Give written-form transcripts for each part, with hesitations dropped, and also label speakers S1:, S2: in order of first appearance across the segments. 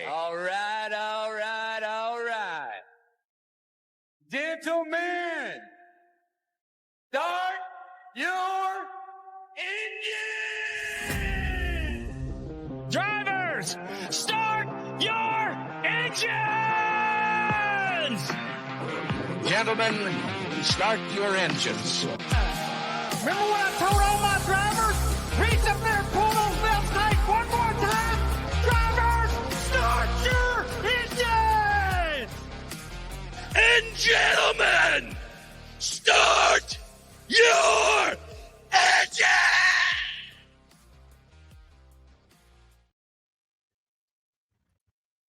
S1: All right. Gentlemen, start your engine!
S2: Drivers, start your engines!
S3: Gentlemen, start your engines.
S2: Remember when I told all my drivers, reach up there and pull those belts tight one more time? Drivers, start your engines!
S1: And gentlemen, start your engine!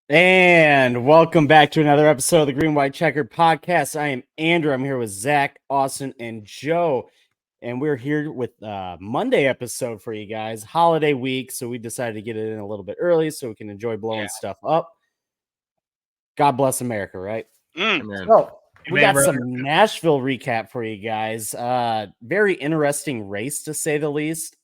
S4: And welcome back to another episode of the Green White Checkered podcast. I am Andrew. I'm here with Zach, Austin, and Joe. And we're here with a Monday episode for you guys. Holiday week, so we decided to get it in a little bit early so we can enjoy blowing stuff up. God bless America, right? So we got some Nashville recap for you guys. Very interesting race, to say the least.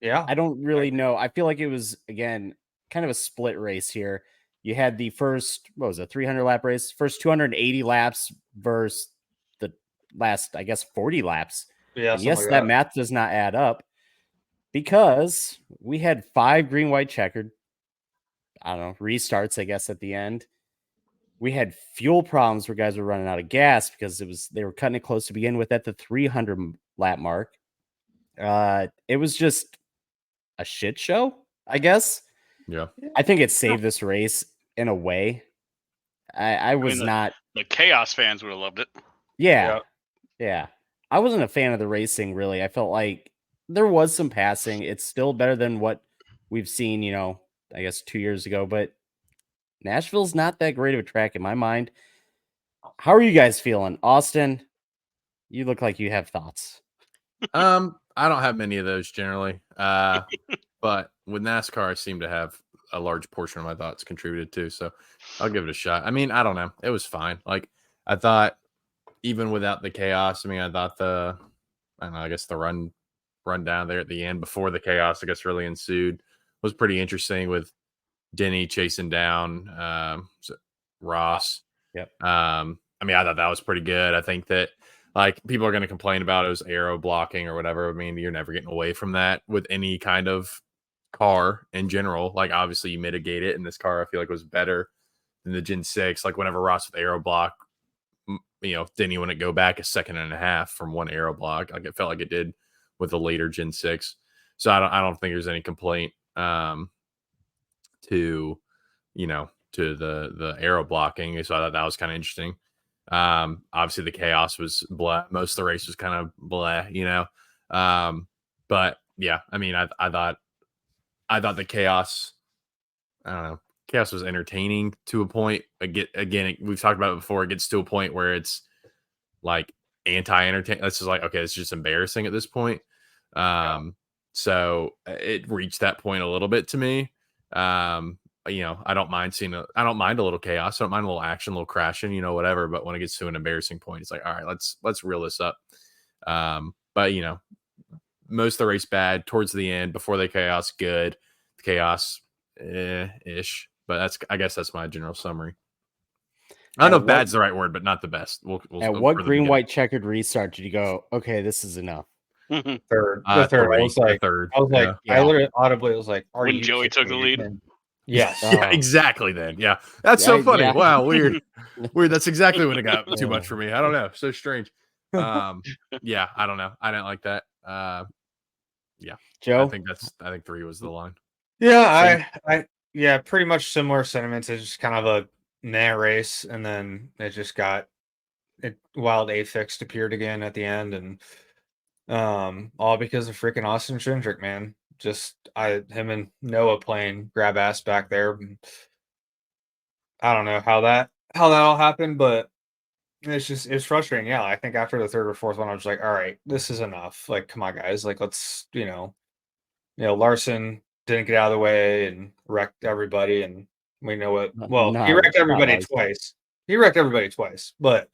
S5: Yeah.
S4: I don't really know. I feel like it was, again, kind of a split race here. You had the first, 300 lap race, first 280 laps versus the last, 40 laps.
S5: Yeah.
S4: And yes, that math does not add up because we had 5 green, white, checkered, restarts, at the end. We had fuel problems where guys were running out of gas because they were cutting it close to begin with at the 300 lap mark. It was just a shit show, I guess.
S6: Yeah.
S4: I think it saved this race in a way. I was not.
S7: The Chaos fans would have loved it.
S4: Yeah. I wasn't a fan of the racing, really. I felt like there was some passing. It's still better than what we've seen, 2 years ago. But Nashville's not that great of a track in my mind. How are you guys feeling? Austin, you look like you have thoughts.
S6: I don't have many of those generally. But with NASCAR, I seem to have a large portion of my thoughts contributed to. So I'll give it a shot. I mean, I don't know. It was fine. Like, I thought even without the chaos, I thought the run down there at the end before the chaos, really ensued was pretty interesting with Denny chasing down Ross.
S4: Yep.
S6: I thought that was pretty good. I think that, like, people are going to complain about it was aero blocking or whatever. You're never getting away from that with any kind of car in general. Like, obviously you mitigate it, and this car I feel like was better than the Gen 6. Like, whenever Ross with aero block, Denny wouldn't go back a second and a half from one aero block. Like, it felt like it did with the later Gen 6. So I don't think there's any complaint to the aero blocking. So I thought that was kind of interesting. Obviously the chaos was blah. Most of the race was kind of blah, but yeah, I thought the chaos, chaos was entertaining to a point. Again, we've talked about it before. It gets to a point where it's like anti-entertaining. It's just like, okay, it's just embarrassing at this point. So it reached that point a little bit to me. I don't mind a little chaos. I don't mind a little action, a little crashing, whatever. But when it gets to an embarrassing point, it's like, all right, let's reel this up. But most of the race bad. Towards the end, before the chaos, good. The chaos, ish. But I guess that's my general summary. I don't know if bad's the right word, but not the best.
S4: At what green, white, checkered restart did you go, okay, this is enough?
S5: Third. I was like, I literally audibly was like, are
S7: when
S5: you
S7: Joey took the lead?
S5: Yes.
S6: Yeah, exactly then. Yeah. That's so funny. Yeah. Wow, weird. That's exactly when it got too much for me. I don't know. So strange. Yeah, I don't know. I didn't like that. Yeah.
S4: Joe?
S6: I think 3 was the line.
S5: Yeah, I pretty much similar sentiments. It's just kind of a meh race, and then it just got wild affix appeared again at the end, and all because of freaking Austin Cindric, man. Just him and Noah playing grab ass back there. I don't know how that all happened, but it's frustrating. Yeah, I think after the third or fourth one, I was like, all right, this is enough. Like, come on, guys. Like, let's Larson didn't get out of the way and wrecked everybody, and we know what. Well, he wrecked everybody twice. He wrecked everybody twice, but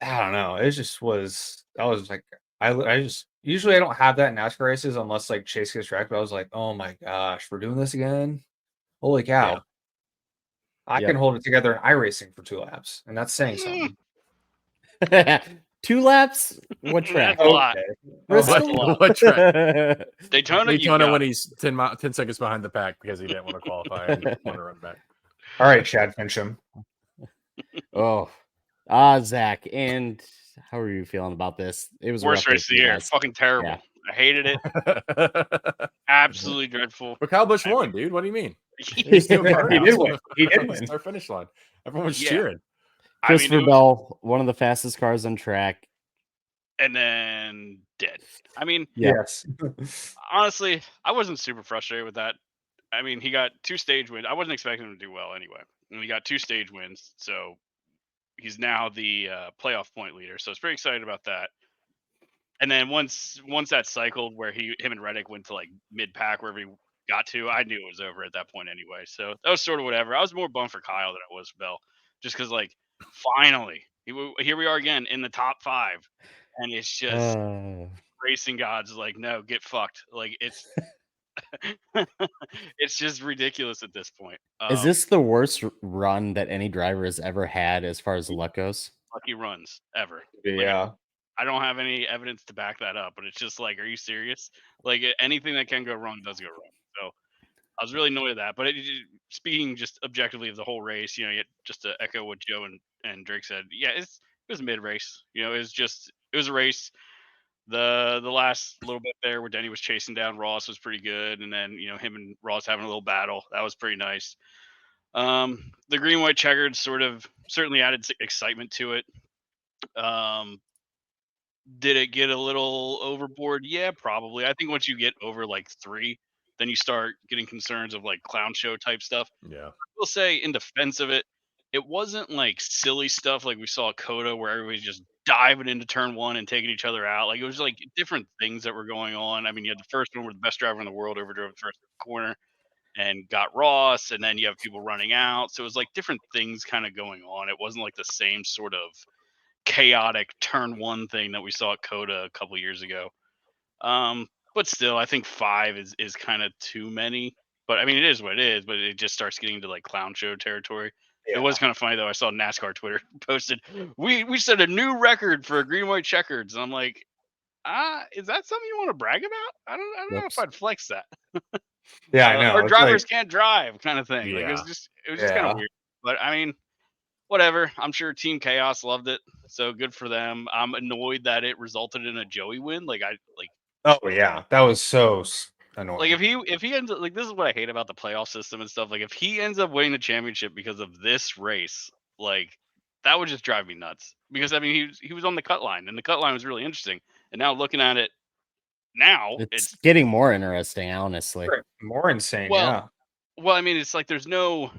S5: I don't know. It just was. I was like, I just usually I don't have that in NASCAR races unless like Chase gets wrecked. But I was like, oh my gosh, we're doing this again. Holy cow! I
S4: Yep.
S5: can hold it together in iRacing for 2 laps, and that's saying something.
S4: 2 laps? What track?
S7: That's a lot.
S4: Bristol?
S7: That's a lot.
S6: What track?
S7: Daytona, you
S6: Daytona
S7: got
S6: when
S7: it.
S6: he's 10 seconds behind the pack because he didn't want to qualify and want to run back.
S5: All right, Chad Fincham.
S4: Oh, Zach, and how are you feeling about this? It was a
S7: Worst
S4: rough day
S7: race of
S4: for
S7: the
S4: you
S7: year.
S4: guys.
S7: Fucking terrible.
S4: Yeah.
S7: I hated it. Absolutely dreadful.
S6: But Kyle Busch
S7: I
S6: won,
S7: mean-
S6: dude. What do you mean? He
S5: He
S6: was doing
S5: did
S6: burnouts
S5: win.
S6: on
S5: He did
S6: on the
S5: win.
S6: start finish line. Everyone was
S7: Yeah.
S6: cheering.
S4: Christopher
S7: it was-
S4: Bell, one of the fastest cars on track.
S7: and then dead. I mean,
S4: Yeah.
S5: Yes.
S7: honestly, I wasn't super frustrated with that. I mean, he got 2 stage wins. I wasn't expecting him to do well anyway. And he got 2 stage wins, so he's now the playoff point leader. So I was pretty excited about that. And then once that cycled where him and Reddick went to like mid pack wherever he got to, I knew it was over at that point anyway. So that was sort of whatever. I was more bummed for Kyle than I was for Bell, just because like finally here we are again in the top 5, and it's just racing gods like, no, get fucked. Like it's it's just ridiculous at this point.
S4: Is this the worst run that any driver has ever had as far as luck goes?
S7: Lucky runs ever?
S5: Yeah.
S7: I don't have any evidence to back that up, but it's just like, are you serious? Like anything that can go wrong does go wrong. So I was really annoyed at that. But speaking just objectively of the whole race, just to echo what Joe and Drake said, yeah, it was mid race. It was a race. The last little bit there where Denny was chasing down Ross was pretty good, and then him and Ross having a little battle, that was pretty nice. The green white checkered sort of certainly added excitement to it. Did it get a little overboard? Yeah, probably. I think once you get over like 3, then you start getting concerns of like clown show type stuff.
S6: Yeah.
S7: I will say, in defense of it, it wasn't like silly stuff like we saw at Coda where everybody's just diving into turn 1 and taking each other out. Like it was like different things that were going on. I mean, you had the first one where the best driver in the world overdrove the first corner and got Ross, and then you have people running out. So it was like different things kind of going on. It wasn't like the same sort of chaotic turn 1 thing that we saw at Coda a couple years ago. But still, I think 5 is kind of too many. But I mean, it is what it is. But it just starts getting into like clown show territory.
S5: Yeah.
S7: It was kind of funny though. I saw NASCAR Twitter posted, "We set a new record for green white checkers," and I'm like, is that something you want to brag about? I don't know if I'd flex that.
S5: Yeah, I know.
S7: Or
S5: It's
S7: drivers
S5: like-
S7: can't drive, kind of thing. Like it was
S6: Yeah.
S7: just kind of weird. But I mean, whatever. I'm sure Team Chaos loved it, so good for them. I'm annoyed that it resulted in a Joey win.
S5: Oh yeah, that was so annoying.
S7: Like if he ends up, like, this is what I hate about the playoff system and stuff. Like if he ends up winning the championship because of this race, like that would just drive me nuts. Because I mean he was on the cut line, and the cut line was really interesting. And now looking at it now,
S4: It's getting more interesting, honestly.
S5: more insane.
S7: Well,
S5: yeah.
S7: well, I mean, it's like there's no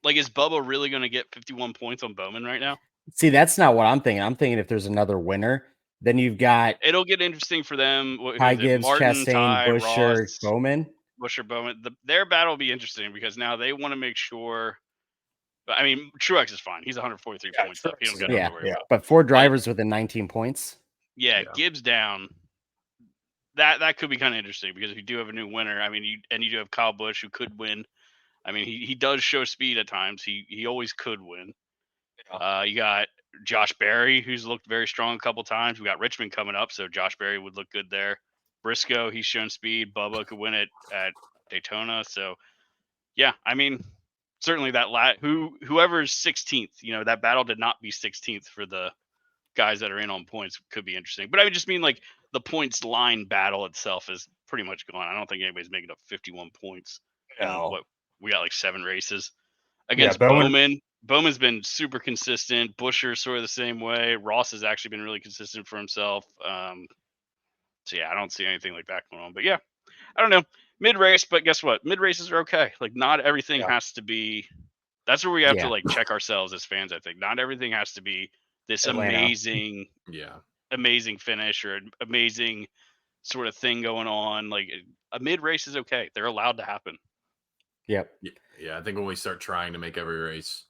S7: like, is Bubba really going to get 51 points on Bowman right now?
S4: See, that's not what I'm thinking. I'm thinking if there's another winner, then you've got
S7: It'll get interesting for them.
S4: Ty Gibbs,
S7: Martin,
S4: Chastain,
S7: Ty,
S4: Buescher,
S7: Ross,
S4: Bowman.
S7: Buescher, Bowman. Their battle will be interesting because now they want to make sure. I mean, Truex is fine. He's 143 points up. He don't got nothing
S4: Yeah,
S7: to worry about.
S4: but 4 drivers within 19 points.
S7: Yeah, Gibbs down. That could be kind of interesting because if you do have a new winner, I mean, you do have Kyle Busch who could win. I mean, he does show speed at times. He always could win. You got Josh Berry, who's looked very strong a couple times. We got Richmond coming up, so Josh Berry would look good there. Briscoe, he's shown speed. Bubba could win it at Daytona. So, yeah, I mean, certainly that whoever's 16th, that battle did not be 16th for the guys that are in on points could be interesting. But I would just mean like the points line battle itself is pretty much gone. I don't think anybody's making up 51 points.
S5: No.
S7: What we got, like 7 races against
S5: Bowman.
S7: Bowman. Bowman's been super consistent. Buescher's sort of the same way. Ross has actually been really consistent for himself. So yeah, I don't see anything like that going on. But yeah, I don't know. Mid race, but guess what? Mid races are okay. Like not everything has to be. That's where we have to like check ourselves as fans. I think not everything has to be this
S5: Atlanta.
S7: amazing finish or an amazing sort of thing going on. Like a mid race is okay. They're allowed to happen.
S4: Yep.
S6: Yeah, I think when we start trying to make every race,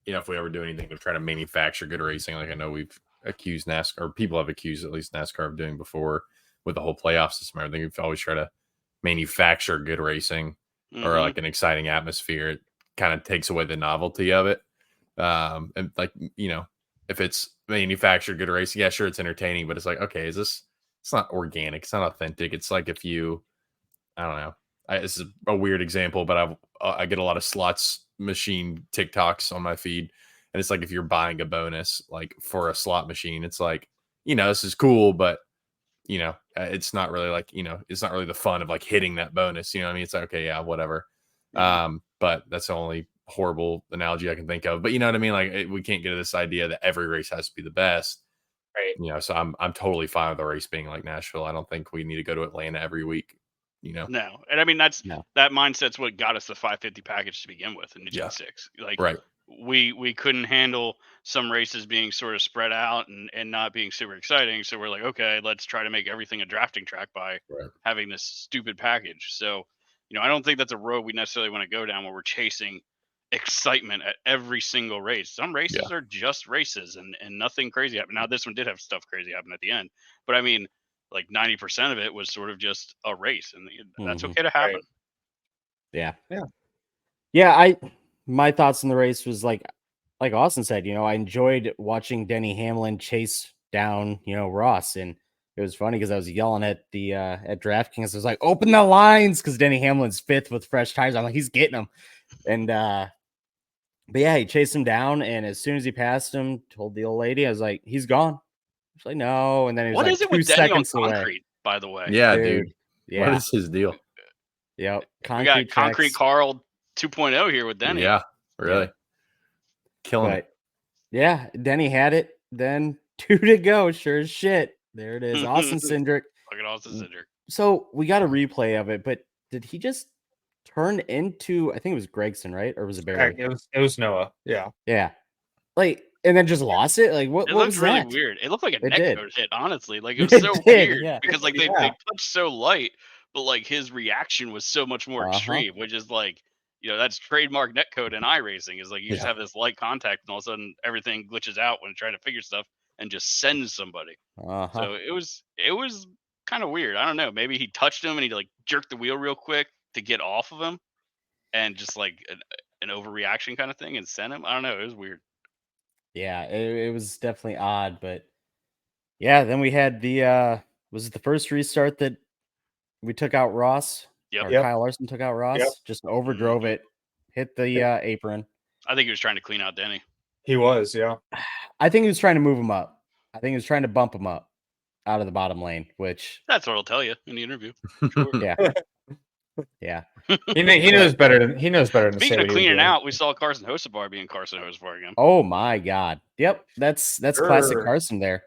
S6: if we ever do anything to try to manufacture good racing, like I know we've accused NASCAR, or people have accused at least NASCAR of doing before with the whole playoff system. I think we've always tried to manufacture good racing or like an exciting atmosphere. kind of takes away the novelty of it. And like, if it's manufactured good racing, yeah, sure, it's entertaining, but it's like, okay, it's not organic, it's not authentic. It's like if you, I don't know, this is a weird example, but I get a lot of slots machine TikToks on my feed, and it's like if you're buying a bonus like for a slot machine, it's like, this is cool, but it's not really like, it's not really the fun of like hitting that bonus. You know what I mean? It's like, okay, yeah, whatever. But that's the only horrible analogy I can think of. But you know what I mean? Like we can't get to this idea that every race has to be the best.
S5: Right.
S6: So I'm totally fine with the race being like Nashville. I don't think we need to go to Atlanta every week.
S7: No, and I mean that mindset's what got us the 550 package to begin with in the G6. Like
S6: right.
S7: we couldn't handle some races being sort of spread out and not being super exciting. So we're like, okay, let's try to make everything a drafting track by having this stupid package. So, I don't think that's a road we necessarily want to go down where we're chasing excitement at every single race. Some races are just races and nothing crazy happened. Now this one did have stuff crazy happen at the end, but I mean, like 90% of it was sort of just a race, and that's okay to happen.
S4: Yeah. My thoughts on the race was like Austin said, I enjoyed watching Denny Hamlin chase down, Ross, and it was funny because I was yelling at the at DraftKings. I was like, open the lines, because Denny Hamlin's 5th with fresh tires. I'm like, he's getting them. And but yeah, he chased him down, and as soon as he passed him, told the old lady, I was like, he's gone. She's like, no. And then he was
S7: what
S4: like
S7: is it
S4: 2
S7: with Denny on
S4: seconds
S7: concrete,
S4: away.
S7: by the way?
S6: Yeah, dude.
S4: Yeah.
S6: What is his deal?
S4: Yep.
S7: We got Concrete Carl 2.0 here with Denny.
S6: Yeah, really. Killing it.
S4: Yeah, Denny had it. Then 2 to go. Sure as shit. There it is. Austin Cindric.
S7: Look at Austin Cindric.
S4: So we got a replay of it, but did he just turn into, I think it was Gregson, right? Or was it Barry?
S5: It was Noah. Yeah.
S4: Yeah. Like, and then just lost it. Like, what was
S7: really
S4: that?
S7: weird. It looked like a neck code hit, honestly. Like it was so
S4: did,
S7: weird because like they touched so light, but like his reaction was so much more extreme, which is like, that's trademark net code in iRacing, is like you just have this light contact and all of a sudden everything glitches out when trying to figure stuff and just sends somebody. So it was kind of weird. I don't know. Maybe he touched him and he like jerked the wheel real quick to get off of him and just like an overreaction kind of thing and sent him. I don't know. It was weird.
S4: Yeah, it was definitely odd, but yeah, then we had the was it the first restart that we took out Ross?
S7: Yep.
S4: Kyle Larson took out Ross, just overdrove it, hit the apron.
S7: I think he was trying to clean out Denny.
S5: He was, yeah.
S4: I think he was trying to move him up. I think he was trying to bump him up out of the bottom lane, which
S7: that's what he'll tell you in the interview. Sure.
S4: Yeah.
S5: He knows better than
S7: Speaking of cleaning out, we saw Carson Hocevar being Carson Hocevar again.
S4: Oh my god. Yep. That's classic Carson there.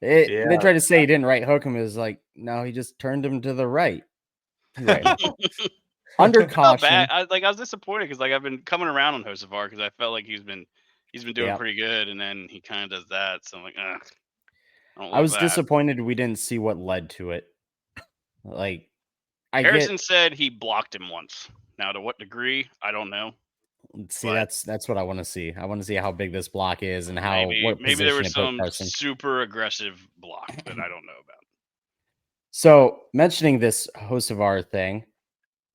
S4: They tried to say he didn't right hook him. Is like, no, he just turned him to the right. Under caution.
S7: I was disappointed because like I've been coming around on Hocevar because I felt like he's been doing pretty good, and then he kind of does that. So I'm like,
S4: I was disappointed we didn't see what led to it. Like,
S7: Harrison said he blocked him once. Now, to what degree, I don't know.
S4: See, that's what I want to see. I want to see how big this block is and how
S7: maybe there was some super aggressive block that I don't know about.
S4: So, mentioning this Hocevar thing,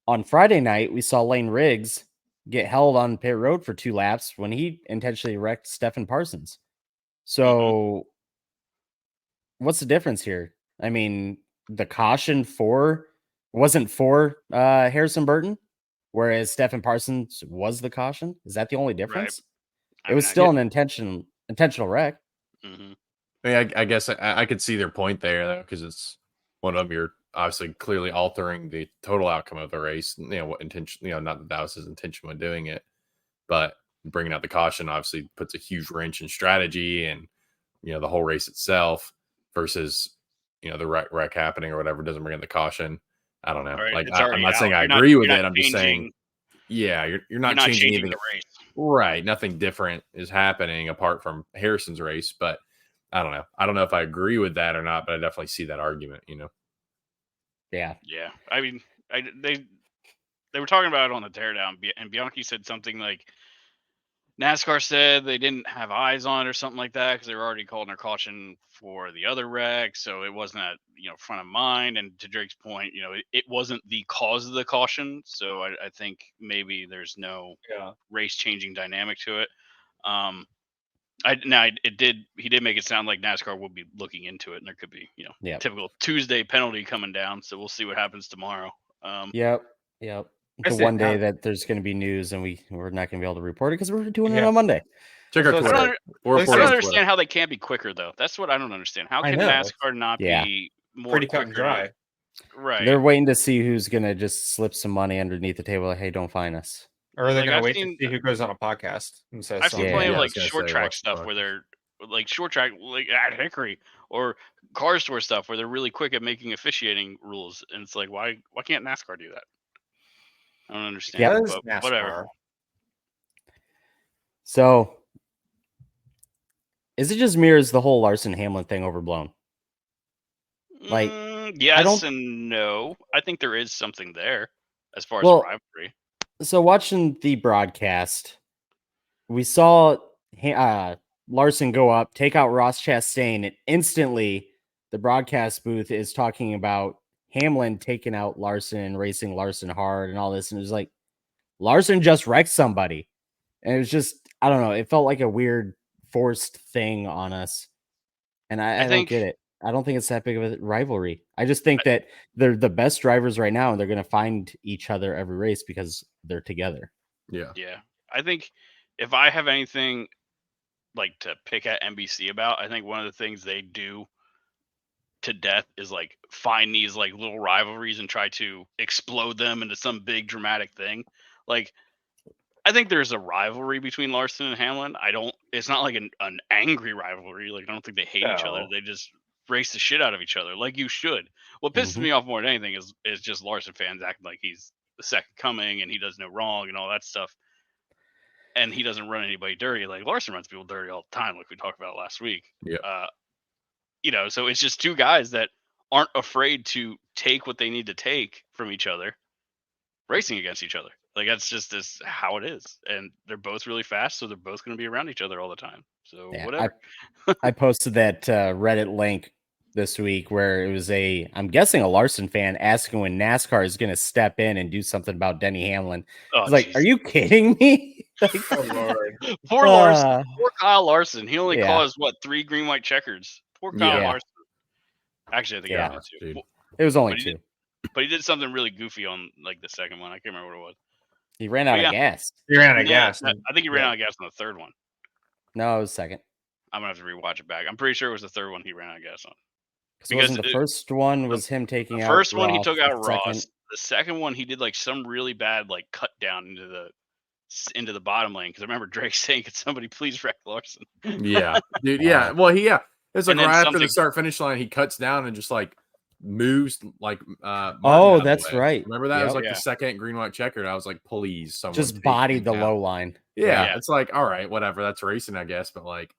S4: on Friday night we saw Lane Riggs get held on pit road for 2 laps when he intentionally wrecked Stephen Parsons. So, what's the difference here? I mean, the caution wasn't for Harrison Burton, whereas Stephen Parsons was the caution. Is that the only difference? Right. It was still an intentional wreck.
S7: Mm-hmm.
S6: I mean, I guess I could see their point there, though, because it's one of them. You're obviously clearly altering the total outcome of the race. What intention? Not that was his intention when doing it, but bringing out the caution obviously puts a huge wrench in strategy and the whole race itself. Versus the wreck happening or whatever doesn't bring in the caution. I don't know.
S7: Right.
S6: Like I'm not saying I agree with it. I'm just saying, you're not changing anything.
S7: The race.
S6: Right. Nothing different is happening apart from Harrison's race, but I don't know. I don't know if I agree with that or not, but I definitely see that argument,
S4: Yeah.
S7: Yeah. I mean, they were talking about it on the teardown, and Bianchi said something like, NASCAR said they didn't have eyes on it or something like that because they were already calling their caution for the other wreck, so it wasn't at front of mind. And to Drake's point, it wasn't the cause of the caution, so I think maybe there's no race changing dynamic to it. He did make it sound like NASCAR will be looking into it, and there could be
S4: Yep.
S7: typical Tuesday penalty coming down. So we'll see what happens tomorrow.
S4: Yep. The
S5: I
S4: one
S5: said,
S4: day that there's going to be news and we're not going to be able to report it because we're doing it
S5: Yeah.
S4: on Monday.
S6: Check our
S5: So it's
S6: Twitter.
S5: like-
S6: We're
S5: I
S7: I
S6: reporting
S7: don't
S6: on
S7: understand
S6: Twitter.
S7: how they can't be quicker though. That's what I don't understand. How
S5: I
S7: can
S5: know.
S7: NASCAR not
S4: Yeah.
S7: be more
S5: Pretty cut and
S7: quicker?
S5: dry.
S7: Right.
S4: They're waiting to see who's going to just slip some money underneath the table. Like, hey, don't fine us.
S5: Or are they
S7: Like,
S5: going
S7: I've
S5: to wait
S7: seen-
S5: to see who goes on a podcast and says
S7: I've seen
S5: something?
S7: plenty of
S6: Yeah, I
S7: like
S6: was gonna
S7: short
S6: say,
S7: track
S6: watch the
S7: stuff where
S6: podcast.
S7: they're like short track like at Hickory or car store stuff where they're really quick at making officiating rules, and it's like why can't NASCAR do that? I don't understand.
S4: Yep.
S5: Does
S7: But whatever.
S5: NASCAR.
S4: So, is it just me or is the whole Larson Hamlin thing overblown? Like,
S7: yes
S4: don't-
S7: and no. I think there is something there as far as
S4: Well,
S7: rivalry.
S4: So watching the broadcast, we saw Larson go up, take out Ross Chastain, and instantly the broadcast booth is talking about Hamlin taking out Larson and racing Larson hard and all this. And it was like, Larson just wrecked somebody. And it was just, I don't know, it felt like a weird forced thing on us. And I don't
S7: think-
S4: get it. I don't think it's that big of a rivalry. I just think that they're the best drivers right now and they're going to find each other every race because they're together.
S6: Yeah.
S7: Yeah. I think if I have anything like to pick at NBC about, I think one of the things they do to death is like find these like little rivalries and try to explode them into some big dramatic thing. Like I think there's a rivalry between Larson and Hamlin. It's not like an angry rivalry. Like I don't think they hate each other.
S5: No.
S7: They just race the shit out of each other like you should. What pisses
S4: Mhm.
S7: me off more than anything is just Larson fans acting like he's the second coming and he does no wrong and all that stuff. And he doesn't run anybody dirty. Like Larson runs people dirty all the time, like we talked about last week.
S6: Yeah.
S7: So it's just two guys that aren't afraid to take what they need to take from each other, racing against each other. Like that's just how it is. And they're both really fast, so they're both going to be around each other all the time. So
S4: Yeah,
S7: whatever.
S4: I posted that Reddit link this week where it was I'm guessing a Larson fan asking when NASCAR is going to step in and do something about Denny Hamlin.
S7: Oh,
S4: It's like,
S7: geez.
S4: are you kidding me? Like,
S5: Oh, Lord.
S7: Poor Larson.
S4: uh,
S7: Poor Kyle Larson. He only
S4: yeah.
S7: caused 3 green white checkers. Poor Kyle
S6: Yeah.
S7: Larson. Actually, I think
S4: Yeah.
S7: he did too.
S6: Dude.
S4: It was only
S7: But he
S4: two.
S7: But he did something really goofy on like the second one. I can't remember what it was.
S4: He ran out
S7: yeah.
S4: of gas.
S5: You ran out of
S7: Yeah,
S5: gas.
S7: I think he ran out of gas on the third one.
S4: No, it was second.
S7: I'm gonna have to rewatch it back. I'm pretty sure it was the third one he ran out of gas on.
S4: Because
S7: Because
S4: wasn't the
S7: it-
S4: first one was him taking
S7: The
S4: out
S7: first one he
S4: Ross,
S7: took
S4: the
S7: out Ross.
S4: second-
S7: The second one he did like some really bad like cut down into the bottom lane. Because I remember Drake saying, "Could somebody please wreck Larson?"
S6: Yeah. Dude, yeah. Well, it's like
S7: And then
S6: right after
S7: something-
S6: the start finish line, he cuts down and just like moves like Martin
S4: Oh,
S6: out of the
S4: that's
S6: way.
S4: right.
S6: Remember that? It was
S4: Yep.
S6: like
S7: Yeah.
S6: the second green white checkered. I was like, please, someone
S4: just
S6: take
S4: bodied
S6: me
S4: the
S6: down.
S4: low line.
S6: Yeah,
S7: Yeah.
S6: it's like, all right, whatever. That's racing, I guess, but like,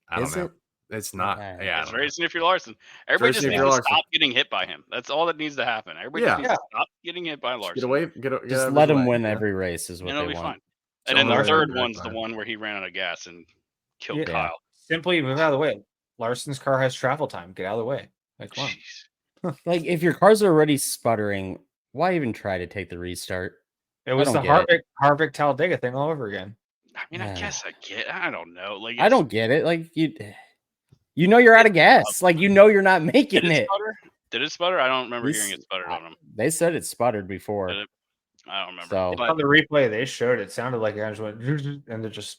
S6: I don't
S4: Is
S6: know.
S4: it?
S6: It's not.
S4: Yeah.
S6: Yeah, I
S7: It's
S6: don't know.
S7: racing if you're Larson. Everybody
S6: racing
S7: just
S6: if
S7: needs
S6: you're
S7: to
S6: Larson.
S7: stop getting hit by him. That's all that needs to happen. Everybody just
S6: Yeah.
S7: needs to stop getting hit by Larson.
S6: Get away. Get out
S4: Just
S6: of
S4: let
S6: his
S4: him
S6: way,
S4: win
S6: you know?
S4: every race is what
S7: and it'll
S4: they
S7: be
S4: want.
S7: fine. And then
S6: only
S7: the
S6: way
S7: third
S6: they're
S7: one's the
S6: fine.
S7: one where he ran out of gas and killed
S5: Yeah.
S7: Kyle.
S5: Simply move out of the way. Larson's car has travel time. Get out of the way. Like, come on.
S7: Jeez.
S4: Like, if your car's already sputtering, why even try to take the restart?
S5: It was
S4: don't
S5: the
S4: get it.
S5: Harvick Talladega thing all over again.
S7: I mean, I
S4: Yeah.
S7: guess I don't know. Like
S4: I don't get it. Like, you know you're out of gas. Like, you know you're not
S7: Did
S4: making
S7: it
S4: it.
S7: sputter? Did it sputter? I don't remember
S4: He's-
S7: hearing it sputtered on him.
S4: They said it sputtered before.
S7: Did it? I don't remember.
S4: So-
S7: But
S5: On the replay they showed, it sounded like it just went and it just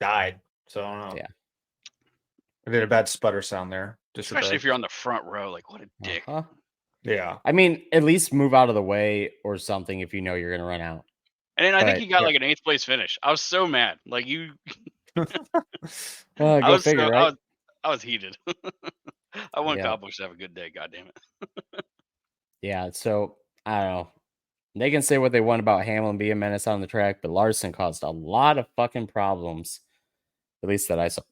S5: died. So I don't know.
S4: Yeah.
S5: I did a bad sputter sound there.
S7: especially if you're on the front row, like what a dick.
S4: Uh-huh.
S5: Yeah.
S4: I mean, at least move out of the way or something if you know you're going to run out.
S7: And then I think
S4: But,
S7: he got
S4: yeah.
S7: like an 8th place finish. I was so mad. Like you,
S4: Go
S7: I was
S4: figure,
S7: so,
S4: right?
S7: I was heated. I want
S4: Yeah.
S7: Kyle Busch to have a good day. God damn it.
S4: Yeah, so I don't know. They can say what they want about Hamlin being a menace on the track, but Larson caused a lot of fucking problems, at least that I saw.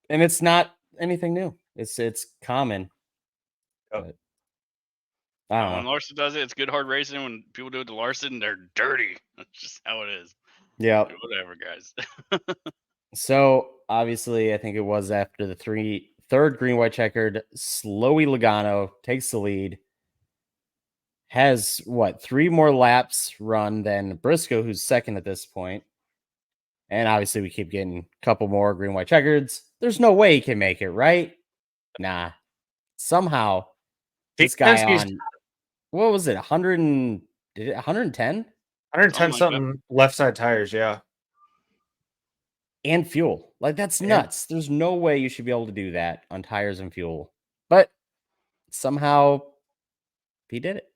S4: And it's not anything new. It's common.
S5: Yep.
S4: But I
S7: When
S4: don't know.
S7: Larson does it, it's good hard racing. When people do it to Larson, they're dirty. That's just how it is.
S4: Yeah.
S7: Whatever, guys.
S4: So obviously, I think it was after the third green white checkered, Slowy Logano takes the lead. Has what 3 more laps run than Briscoe, who's second at this point. And obviously, we keep getting a couple more green white checkers. There's no way he can make it, right? Nah. Somehow, this guy
S5: Penske's
S4: on what was it? 100 and did it 110
S5: 110
S7: Something like that.
S5: something left side tires. Yeah.
S4: and fuel. Like that's
S5: And-
S4: nuts. There's no way you should be able to do that on tires and fuel. But somehow he did it.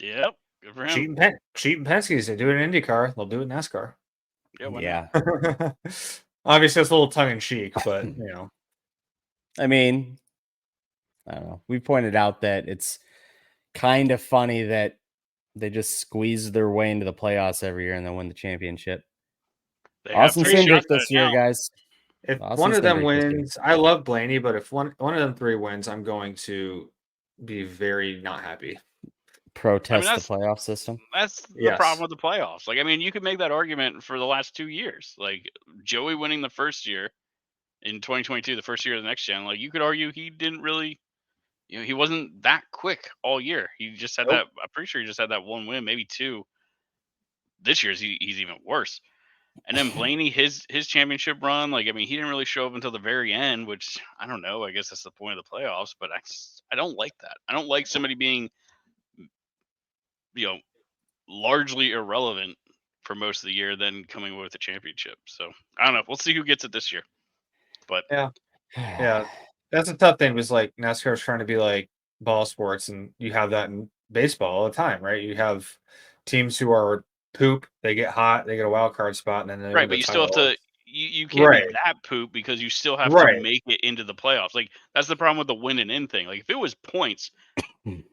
S7: Yep. Good for him.
S5: Cheating Penske's. They do it in IndyCar. They'll do it in NASCAR.
S7: Yeah. Why not?
S4: Yeah.
S5: Obviously, it's a little tongue in cheek, but you know.
S4: I mean, I don't know. We pointed out that it's kind of funny that they just squeeze their way into the playoffs every year and then win the championship.
S7: They have
S4: Austin
S7: 3
S4: Cindric
S7: shots at
S4: this
S7: it
S4: year,
S7: now.
S4: guys.
S5: If
S4: Austin
S5: one of them
S4: Cindric this year.
S5: wins, I love Blaney, but if one of them 3 wins, I'm going to be very not happy.
S4: Protest
S7: that's-
S4: the playoff system.
S7: That's the
S5: Yes.
S7: problem with the playoffs. Like, I mean, you could make that argument for the last 2 years. Like Joey winning the first year in 2022, the first year of the next gen. Like, you could argue he didn't really, he wasn't that quick all year. He just had
S5: Nope.
S7: that. I'm pretty sure he just had that 1 win, maybe 2. This year's he's even worse. And then Blaney, his championship run, like, I mean, he didn't really show up until the very end, which I don't know. I guess that's the point of the playoffs, but I don't like that. I don't like somebody being, largely irrelevant for most of the year, then coming away with a championship. So I don't know. We'll see who gets it this year. But
S5: Yeah, that's a tough thing. Was like NASCAR's trying to be like ball sports, and you have that in baseball all the time, right? You have teams who are poop, they get hot, they get a wild card spot, and then they
S7: right,
S5: win
S7: but
S5: the
S7: you still have
S5: title.
S7: to. You can't
S5: Right.
S7: be that poop because you still have
S5: Right.
S7: to make it into the playoffs. Like, that's the problem with the win and in thing. Like, if it was points,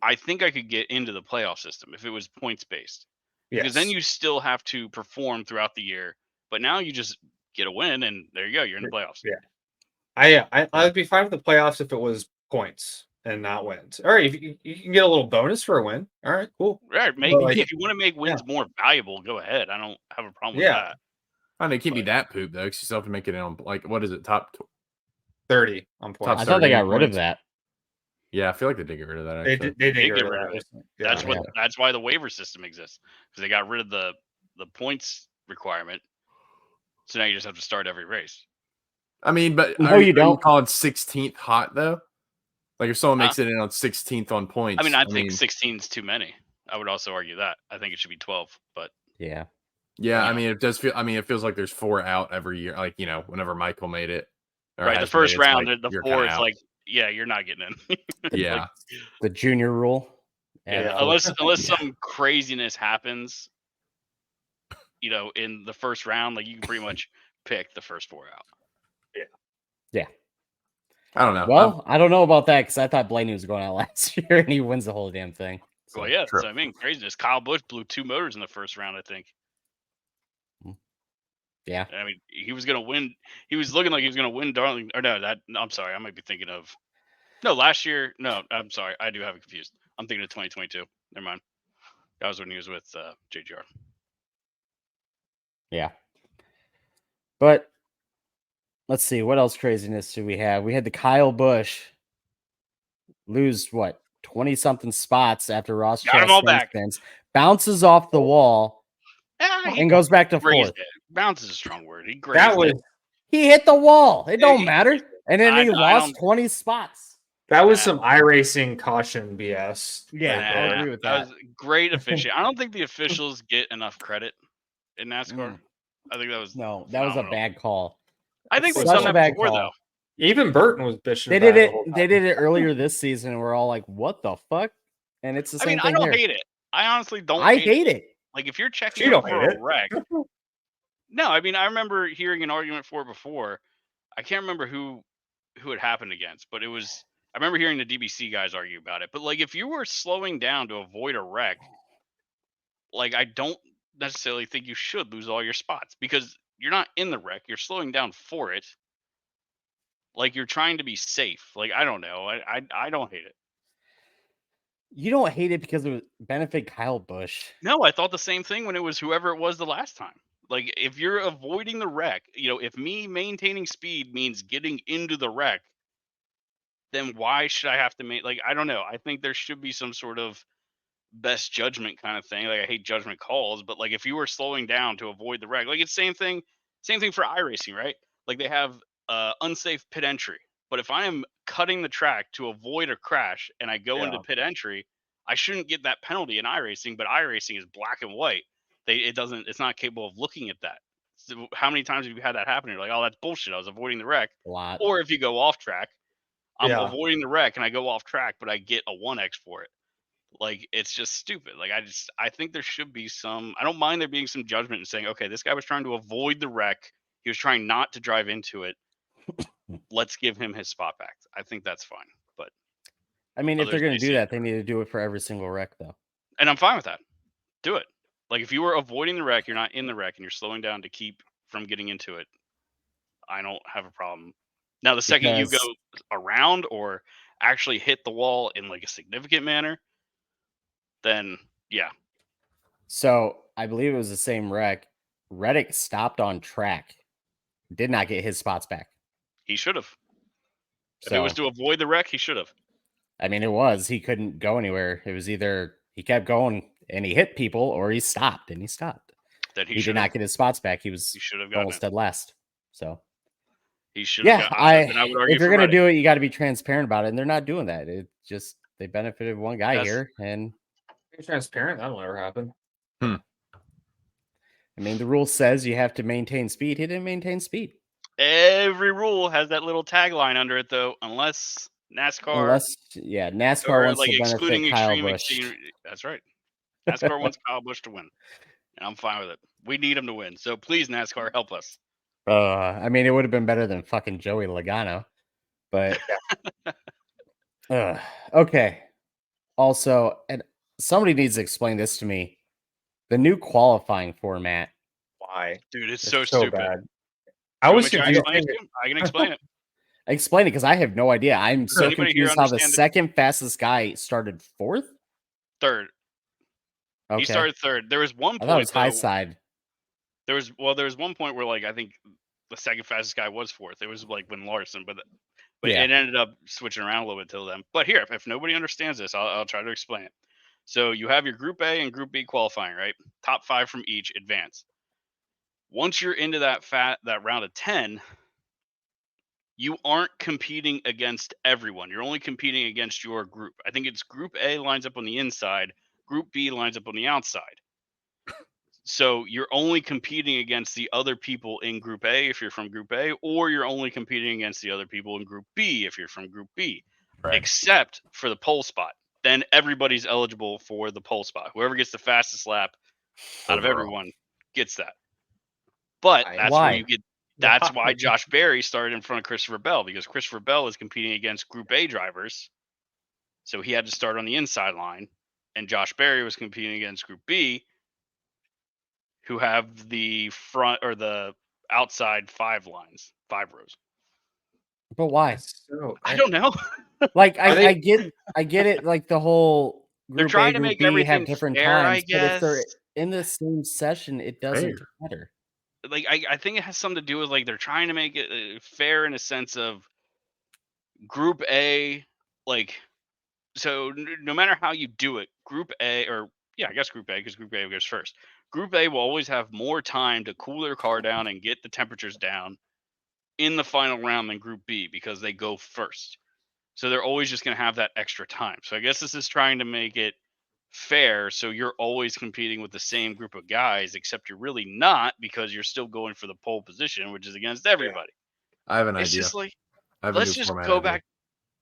S7: I think I could get into the playoff system if it was points based. Because then
S5: Yes.
S7: you still have to perform throughout the year. But now you just get a win, and there you go. You're in the playoffs.
S5: Yeah. I'd be fine with the playoffs if it was points and not wins. All right, if you can get a little bonus for a win. All right, cool.
S7: Right.
S5: But, like,
S7: If you want to make wins more valuable, go ahead. I don't have a problem with
S5: Yeah.
S7: that.
S6: I mean, it can't be
S7: But-
S6: that poop though, because you still have to make it in on like what is it, top
S5: 30 on points.
S4: I thought they got
S6: 30
S4: rid of
S6: points.
S4: that.
S6: Yeah, I feel like they did get rid of that.
S5: They
S6: Actually,
S5: did
S7: They
S5: get rid of
S7: rid
S5: that
S7: of it.
S5: recently.
S7: That's
S5: Yeah.
S7: what. That's why the waiver system exists, because they got rid of the points requirement. So now you just have to start every race.
S6: I mean, but
S4: No,
S6: are
S4: you
S6: you
S4: don't.
S6: calling 16th hot though? Like if someone
S7: Huh?
S6: makes it in on 16th on points,
S7: I mean, I think 16 is too many. I would also argue that. I think it should be 12. But
S4: Yeah.
S6: yeah, I
S7: Yeah.
S6: mean, it does feel. I mean, it feels like there's 4 out every year. Like whenever Michael made it, or
S7: right, the
S6: has
S7: first
S6: made it, it's
S7: round,
S6: like,
S7: the
S6: you're kinda
S7: 4 is
S6: out.
S7: like, yeah, you're not getting in.
S6: yeah.
S7: like,
S4: The junior rule.
S7: yeah,
S5: Yeah.
S7: unless
S6: Yeah.
S7: some craziness happens, in the first round, like you can pretty much pick the first 4 out.
S6: I don't know.
S4: Well, I don't know about that because I thought Blaney was going out last year and he wins the whole damn thing. So,
S7: Well, yeah,
S6: true.
S7: so I mean, craziness. Kyle Busch blew 2 motors in the first round, I think.
S4: yeah.
S7: I mean, he was gonna win. He was looking like he was gonna win Darling. Or no, I'm sorry, I might be thinking of. No, last year. No, I'm sorry, I do have it confused. I'm thinking of 2022. Never mind. That was when he was with JGR.
S4: Yeah. But let's see. What else craziness do we have? We had the Kyle Busch lose, 20 something spots after Ross
S7: Got 'em all
S4: Chastain
S7: back.
S4: spins, bounces off the wall,
S7: Yeah,
S4: and goes back to
S7: grazed
S4: fourth.
S7: it. Bounce is a strong word. He grazed
S5: That was
S7: it.
S4: He hit the wall. It don't
S7: he-
S4: matter. And then he
S7: I
S4: lost
S7: don't-
S4: 20 spots.
S5: some iRacing caution BS.
S4: Yeah,
S5: right
S4: I
S5: there.
S4: agree with
S7: That
S4: that.
S7: was great officiating. I don't think the officials get enough credit in NASCAR. I think that was
S4: No, that was a
S7: phenomenal.
S4: bad call.
S7: I think they've
S4: Such
S7: done
S4: a
S7: that
S4: bad
S7: before,
S4: call.
S7: though.
S5: Even Burton was bitching.
S4: They
S5: about
S4: did
S5: the
S4: it.
S5: whole
S4: They
S5: time.
S4: did it earlier this season, and we're all like, "What the fuck?" And it's the
S7: I
S4: same
S7: mean, I
S4: thing
S7: don't
S4: here.
S7: hate it. I honestly don't.
S4: I hate it.
S7: Like, if you're checking
S5: You
S7: up
S5: don't
S7: for
S5: hate
S7: a
S5: it.
S7: wreck. No, I mean, I remember hearing an argument for it before. I can't remember who it happened against, but it was. I remember hearing the DBC guys argue about it. But like, if you were slowing down to avoid a wreck, like, I don't necessarily think you should lose all your spots because you're not in the wreck. You're slowing down for it. Like, you're trying to be safe. Like, I don't know. I don't hate it.
S4: You don't hate it because it would benefit Kyle Busch.
S7: No, I thought the same thing when it was whoever it was the last time. Like, if you're avoiding the wreck, if me maintaining speed means getting into the wreck, then why should I have to I don't know. I think there should be some sort of best judgment kind of thing. Like, I hate judgment calls, but like if you were slowing down to avoid the wreck, like it's same thing for iRacing, right? Like they have unsafe pit entry. But if I am cutting the track to avoid a crash and I go into pit entry, I shouldn't get that penalty in iRacing, but iRacing is black and white. It's not capable of looking at that. So how many times have you had that happen? You're like, oh, that's bullshit. I was avoiding the wreck.
S4: A lot.
S7: Or if you go off track, I'm
S5: Yeah.
S7: avoiding the wreck and I go off track, but I get a 1x for it. Like, it's just stupid. Like, I think there should be I don't mind there being some judgment and saying, okay, this guy was trying to avoid the wreck. He was trying not to drive into it. Let's give him his spot back. I think that's fine. But
S4: I mean, if they're
S7: others
S4: going
S7: may
S4: to do
S7: see
S4: that,
S7: it
S4: they need to do it for every single wreck, though.
S7: and I'm fine with that. Do it. Like, if you were avoiding the wreck, you're not in the wreck, and you're slowing down to keep from getting into it, I don't have a problem. Now, the second you go
S4: Because-
S7: around or actually hit the wall in like a significant manner, then yeah.
S4: So I believe it was the same wreck. Reddick stopped on track, did not get his spots back.
S7: He should have. If
S4: So
S7: it was to avoid the wreck, he should have.
S4: I mean, he couldn't go anywhere. It was either he kept going and he hit people, or he stopped and he stopped.
S7: Then
S4: He did not get his spots back. He
S7: should have gotten
S4: almost
S7: it.
S4: dead last. So
S7: He should have.
S4: yeah,
S7: I would argue
S4: if you're
S7: for
S4: gonna
S7: Reddick.
S4: do it, you got to be transparent about it, and they're not doing that. It just they benefited one guy
S7: That's-
S4: here, and
S5: Be transparent. That'll never happen.
S4: I mean, the rule says you have to maintain speed. He didn't maintain speed.
S7: Every rule has that little tagline under it, though, unless NASCAR,
S4: NASCAR
S7: or
S4: wants
S7: like
S4: to
S7: excluding
S4: benefit Kyle
S7: extreme,
S4: Busch.
S7: that's right. NASCAR wants Kyle Busch to win, and I'm fine with it. We need him to win, so please, NASCAR, help us.
S4: I mean, it would have been better than fucking Joey Logano, but okay. Also, and somebody needs to explain this to me. The new qualifying format.
S5: Why?
S7: Dude, it's
S5: It's
S7: so stupid.
S5: bad.
S7: I
S5: I was
S7: can
S5: confused.
S7: explain it to you? I can explain it.
S4: Explain it, because I have no idea. I'm so
S7: Anybody here
S4: confused how the
S7: understand it?
S4: second fastest guy started fourth.
S7: Third.
S4: Okay.
S7: He started third. There was one
S4: I
S7: point.
S4: thought it was high
S7: though,
S4: side.
S7: There was one point where like I think the second fastest guy was fourth. It was like when Larson, but
S4: Yeah.
S7: it ended up switching around a little bit till then. But here, if nobody understands this, I'll try to explain it. So you have your Group A and Group B qualifying, right? Top 5 from each advance. Once you're into that round of 10, you aren't competing against everyone. You're only competing against your group. I think it's Group A lines up on the inside, Group B lines up on the outside. So you're only competing against the other people in Group A if you're from Group A, or you're only competing against the other people in Group B if you're from Group B, except for the pole spot. Then everybody's eligible for the pole spot. Whoever gets the fastest lap out of everyone gets that. But that's
S4: Why?
S7: where you get. That's why Josh Berry started in front of Christopher Bell, because Christopher Bell is competing against Group A drivers, so he had to start on the inside line, and Josh Berry was competing against Group B, who have the front or the outside 5 rows.
S4: But why?
S5: So,
S7: I don't know.
S4: Like
S5: Are they-
S4: I get it. Like the whole
S7: They're
S4: Group
S7: trying
S4: A,
S7: to
S4: Group
S7: make
S4: B
S7: everything
S4: have different
S7: fair,
S4: times,
S7: I
S4: but if they're
S7: guess.
S4: in the same session, it doesn't
S6: Fair.
S4: matter.
S7: Like I think it has something to do with like they're trying to make it fair in a sense of Group A, like, so no matter how you do it, Group A, or yeah, I guess Group A, because Group A goes first. Group A will always have more time to cool their car down and get the temperatures down in the final round than Group B, because they go first. So they're always just going to have that extra time. So I guess this is trying to make it fair, so you're always competing with the same group of guys, except you're really not, because you're still going for the pole position, which is against everybody.
S6: I have an
S7: It's
S6: idea.
S7: just like,
S6: I have a
S7: let's
S6: new
S7: just
S6: format
S7: go
S6: idea.
S7: back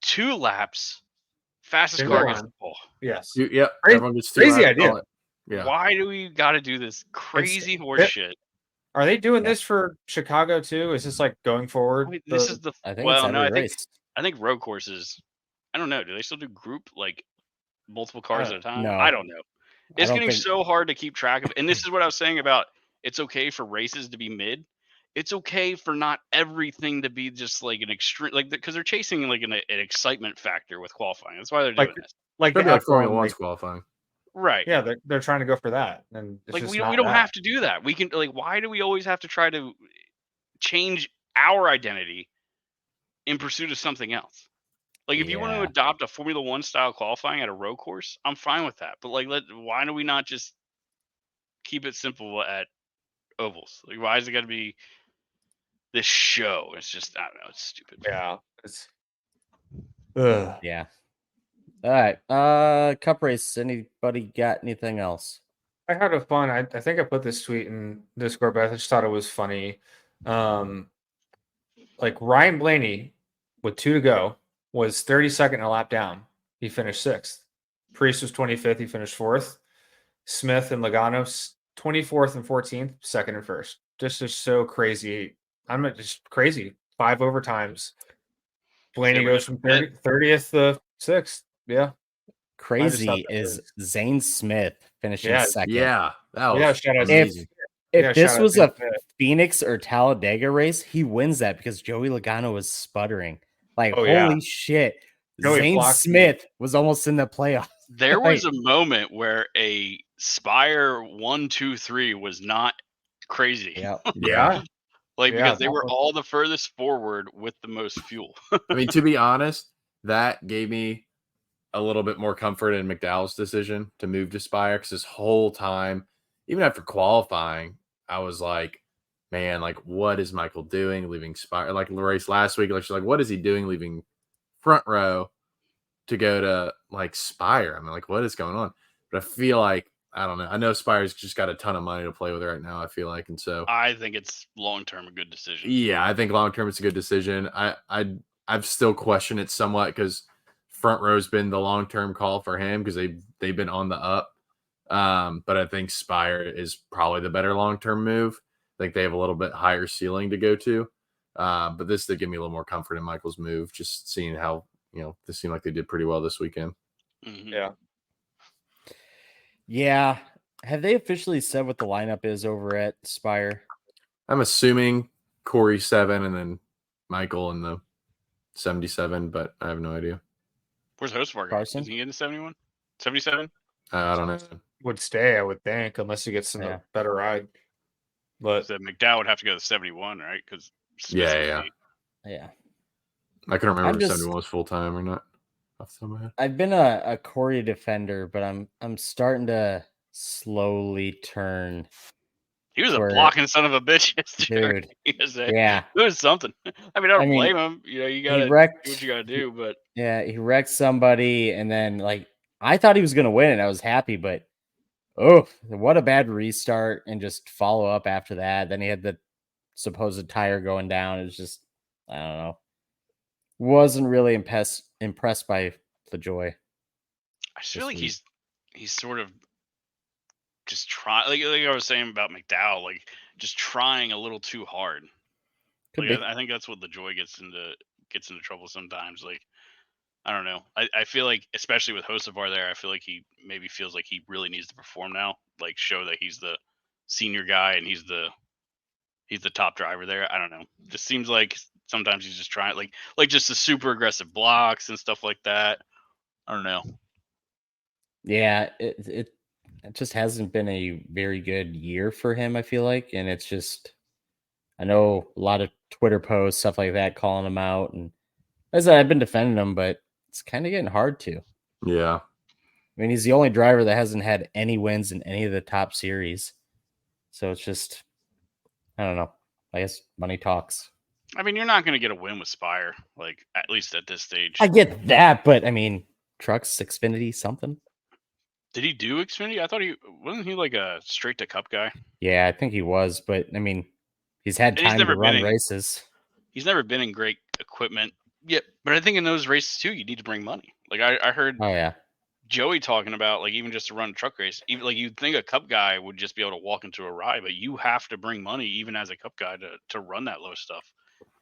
S7: 2 laps, fastest
S5: Single
S7: car gets
S5: line.
S7: the pole.
S5: Yes.
S6: Yep.
S5: Crazy-
S6: Everyone gets
S5: crazy
S6: laps,
S5: idea.
S6: call it. Yeah.
S7: Why do we got to do this crazy horse
S5: it-
S7: shit?
S5: Are they doing
S4: Yeah.
S5: this for Chicago too? Is this like going forward?
S7: I mean, this is the
S4: I think
S7: well,
S4: it's
S7: no,
S4: every
S7: I
S4: race.
S7: think road courses. I don't know. Do they still do group, like multiple cars at a time?
S4: no.
S7: I don't know. It's
S4: don't
S7: getting
S4: think-
S7: so hard to keep track of. And this is what I was saying about it's okay for races to be mid. It's okay for not everything to be just like an extreme, like because they're chasing like an excitement factor with qualifying. That's why they're doing
S5: Like-
S7: this.
S5: Like
S6: Could
S5: the
S6: be like
S5: F1,
S6: Formula One's
S5: like,
S6: qualifying.
S7: Right.
S5: Yeah, they're trying to go for that, and it's
S7: Like
S5: just
S7: we
S5: not
S7: don't
S5: that.
S7: have to do that. We can like why do we always have to try to change our identity in pursuit of something else? Like if you want to
S4: Yeah.
S7: adopt a Formula One style qualifying at a road course, I'm fine with that. But like why do we not just keep it simple at ovals? Like why is it gotta be this show? It's just I don't know, it's stupid.
S5: Yeah, it's. Ugh.
S4: Yeah. All right. Cup race. Anybody got anything else?
S5: I had a fun. I think I put this tweet in Discord, but I just thought it was funny. Like Ryan Blaney with 2 to go was 32nd a lap down. He finished 6th. Priest was 25th. He finished 4th. Smith and Logano 24th and 14th, second and first. Just is so crazy. I'm just crazy. 5 overtimes. Blaney
S7: Same
S5: goes
S7: with
S5: from
S7: Pitt.
S5: 30th to 6th. Yeah.
S4: Crazy
S5: that
S4: is
S5: was-
S4: Zane Smith finishing
S5: Yeah,
S4: second.
S6: Yeah, that was
S5: Yeah, shout out to-
S6: amazing.
S4: If
S5: Yeah,
S4: this
S5: shout out
S4: was
S5: to
S4: a
S5: Pitt.
S4: Phoenix or Talladega race, he wins that because Joey Logano was sputtering. Like,
S5: Oh, yeah.
S4: holy shit.
S5: Joey
S4: Zane
S5: Flock-
S4: Smith was almost in the playoffs.
S7: There
S4: Like-
S7: was a moment where a Spire 1, 2, 3 was not crazy.
S4: Yeah.
S6: Yeah.
S7: Like
S5: Yeah,
S7: because they
S5: that
S7: were
S5: was-
S7: all the furthest forward with the most fuel.
S6: I mean, to be honest, that gave me a little bit more comfort in McDowell's decision to move to Spire because this whole time, even after qualifying, I was like, man, like, what is Michael doing leaving Spire? Like the race last week, like, she's like, what is he doing leaving front row to go to like Spire? I'm like, what is going on? But I feel like, I don't know. I know Spire's just got a ton of money to play with right now, I feel like. And so
S7: I think it's long term a good decision.
S6: yeah, I think long term it's a good decision. I've still questioned it somewhat because front row's been the long term call for him because they've been on the up. But I think Spire is probably the better long term move. I think they have a little bit higher ceiling to go to. But this did give me a little more comfort in Michael's move, just seeing how this seemed like they did pretty well this weekend.
S7: Mhm.
S5: Yeah.
S4: Yeah. Have they officially said what the lineup is over at Spire?
S6: I'm assuming Corey 7 and then Michael in the 77, but I have no idea.
S7: Where's Hostmark?
S4: Carson?
S7: Is he getting 71? 77?
S6: I don't know.
S5: Would stay, I would think, unless he gets in
S4: Yeah.
S5: a better ride. But
S7: So McDowell would have to go to 71, right? Because
S6: Yeah.
S4: Yeah.
S6: I couldn't remember
S4: I'm
S6: if
S4: just-
S6: 71 was full time or not. Off the top of my head.
S4: I've been a Corey defender, but I'm starting to slowly turn.
S7: He was a
S4: Where-
S7: blocking son of a bitch yesterday.
S4: Dude.
S7: It
S4: Yeah.
S7: was something. I mean, I don't
S4: I mean,
S7: blame him. You
S4: He
S7: gotta do
S4: wrecked.
S7: what you gotta do, but
S4: Yeah, he wrecked somebody, and then like I thought he was gonna win, and I was happy, but oh, what a bad restart and just follow up after that. Then he had the supposed tire going down. It was just I don't know. Wasn't really impressed by the joy.
S7: I just feel
S4: This
S7: like
S4: week.
S7: he's sort of just trying, like I was saying about McDowell, like just trying a little too hard.
S4: Could
S7: Like,
S4: be.
S7: I think that's what the joy gets into trouble sometimes. Like I don't know. I feel like especially with Hocevar there, I feel like he maybe feels like he really needs to perform now, like show that he's the senior guy and he's the top driver there. I don't know. Just seems like sometimes he's just trying like just the super aggressive blocks and stuff like that. I don't know.
S4: Yeah, it just hasn't been a very good year for him, I feel like. And it's just I know a lot of Twitter posts, stuff like that, calling him out. And as I've been defending him, but it's kind of getting hard to.
S6: Yeah.
S4: I mean, he's the only driver that hasn't had any wins in any of the top series. So it's just, I don't know. I guess money talks.
S7: I mean, you're not going to get a win with Spire, like at least at this stage.
S4: I get that, but I mean, trucks, Xfinity, something.
S7: Did he do Xfinity? I thought wasn't he like a straight to Cup guy?
S4: Yeah, I think he was, but I mean, he's had
S7: And he's
S4: time to
S7: never
S4: run
S7: been in-
S4: races.
S7: He's never been in great equipment. Yeah, but I think in those races too, you need to bring money. Like I heard
S4: Oh yeah,
S7: Joey talking about like even just to run a truck race, even like you'd think a Cup guy would just be able to walk into a ride, but you have to bring money even as a Cup guy to run that low stuff.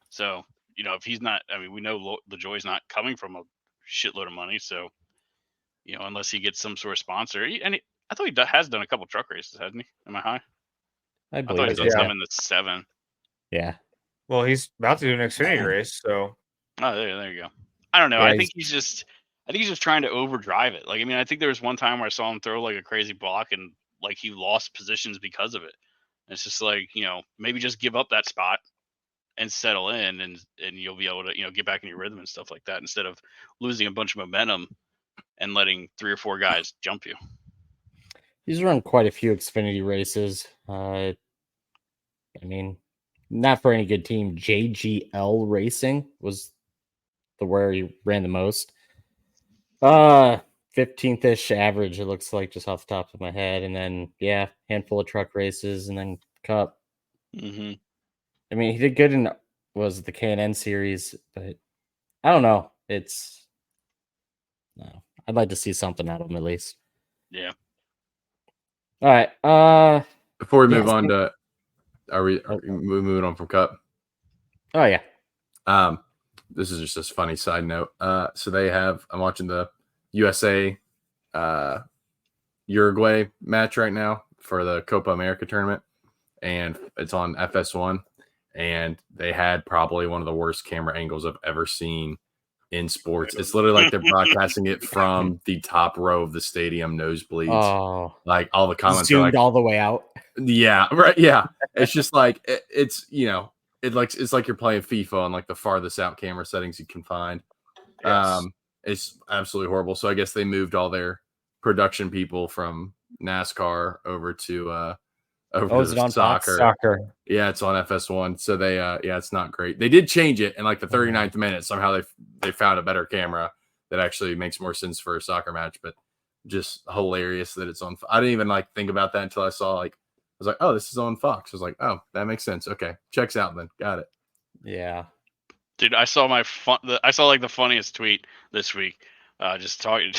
S7: So if he's not, I mean, we know the Joy's not coming from a shitload of money, so unless he gets some sort of sponsor, I thought he has done a couple truck races, hasn't he? Am I high?
S4: I
S7: I thought
S4: believe
S7: he's
S4: it.
S7: done
S5: Yeah.
S7: some in the 7.
S4: Yeah,
S5: well, he's about to do an Xfinity race, so
S7: Oh, there you go. I don't know.
S4: Yeah,
S7: I think he's just I think he's just trying to overdrive it. Like, I mean, I think there was one time where I saw him throw like a crazy block and like he lost positions because of it. It's just like, maybe just give up that spot and settle in, and you'll be able to, get back in your rhythm and stuff like that instead of losing a bunch of momentum and letting 3 or 4 guys jump you.
S4: He's run quite a few Xfinity races. I mean, not for any good team. JGL Racing was where he ran the most. 15th-ish average, it looks like, just off the top of my head. And then, handful of truck races and then Cup.
S7: Mm-hmm.
S4: I mean, he did good in the K&N series, but I don't know. No, I'd like to see something out of him at least.
S7: Yeah.
S4: All right.
S6: Before we move on to, are we moving on from Cup?
S4: Oh yeah.
S6: This is just a funny side note. So I'm watching the USA Uruguay match right now for the Copa America tournament, and it's on FS1, and they had probably one of the worst camera angles I've ever seen in sports. It's literally like they're broadcasting it from the top row of the stadium, nosebleeds.
S4: Oh,
S6: like all the comments
S4: zoomed
S6: are like
S4: all the way out.
S6: Yeah, right. Yeah, it's just like it's like you're playing FIFA on like the farthest out camera settings you can find.
S5: Yes.
S6: It's absolutely horrible. So I guess they moved all their production people from NASCAR over to
S4: is it on
S6: soccer.
S4: Soccer.
S6: Yeah, it's on FS1. So they it's not great. They did change it in like the 39th minute. Somehow they found a better camera that actually makes more sense for a soccer match, but just hilarious that it's on. I didn't even like think about that until I saw I was like, oh, this is on Fox. I was like, oh, that makes sense. Okay, checks out then. Got it.
S4: Yeah.
S7: Dude, I saw I saw like the funniest tweet this week. Just talking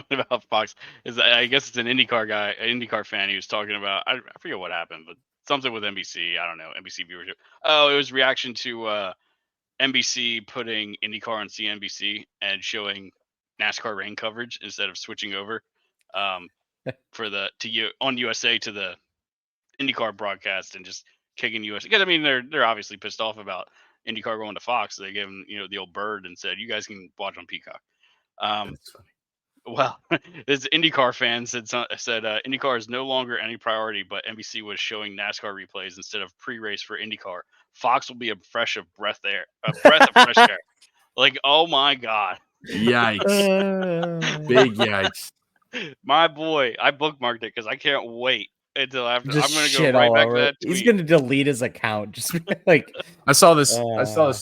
S7: about Fox. I guess it's an IndyCar guy, an IndyCar fan. He was talking about, I forget what happened, but something with NBC. I don't know, NBC viewership. Oh, it was reaction to NBC putting IndyCar on CNBC and showing NASCAR rain coverage instead of switching over on USA to the IndyCar broadcast and just kicking US, because I mean they're obviously pissed off about IndyCar going to Fox. So they gave them the old bird and said, you guys can watch on Peacock.
S6: That's funny.
S7: Well, this IndyCar fan said IndyCar is no longer any priority, but NBC was showing NASCAR replays instead of pre-race for IndyCar. Fox will be a breath of fresh air. Like, oh my god,
S6: yikes! Big yikes!
S7: My boy, I bookmarked it because I can't wait until after.
S4: Just
S7: I'm gonna
S4: shit
S7: go right
S4: all
S7: back
S4: over
S7: to
S4: it.
S7: that tweet.
S4: He's gonna delete his account. Just like
S6: I saw this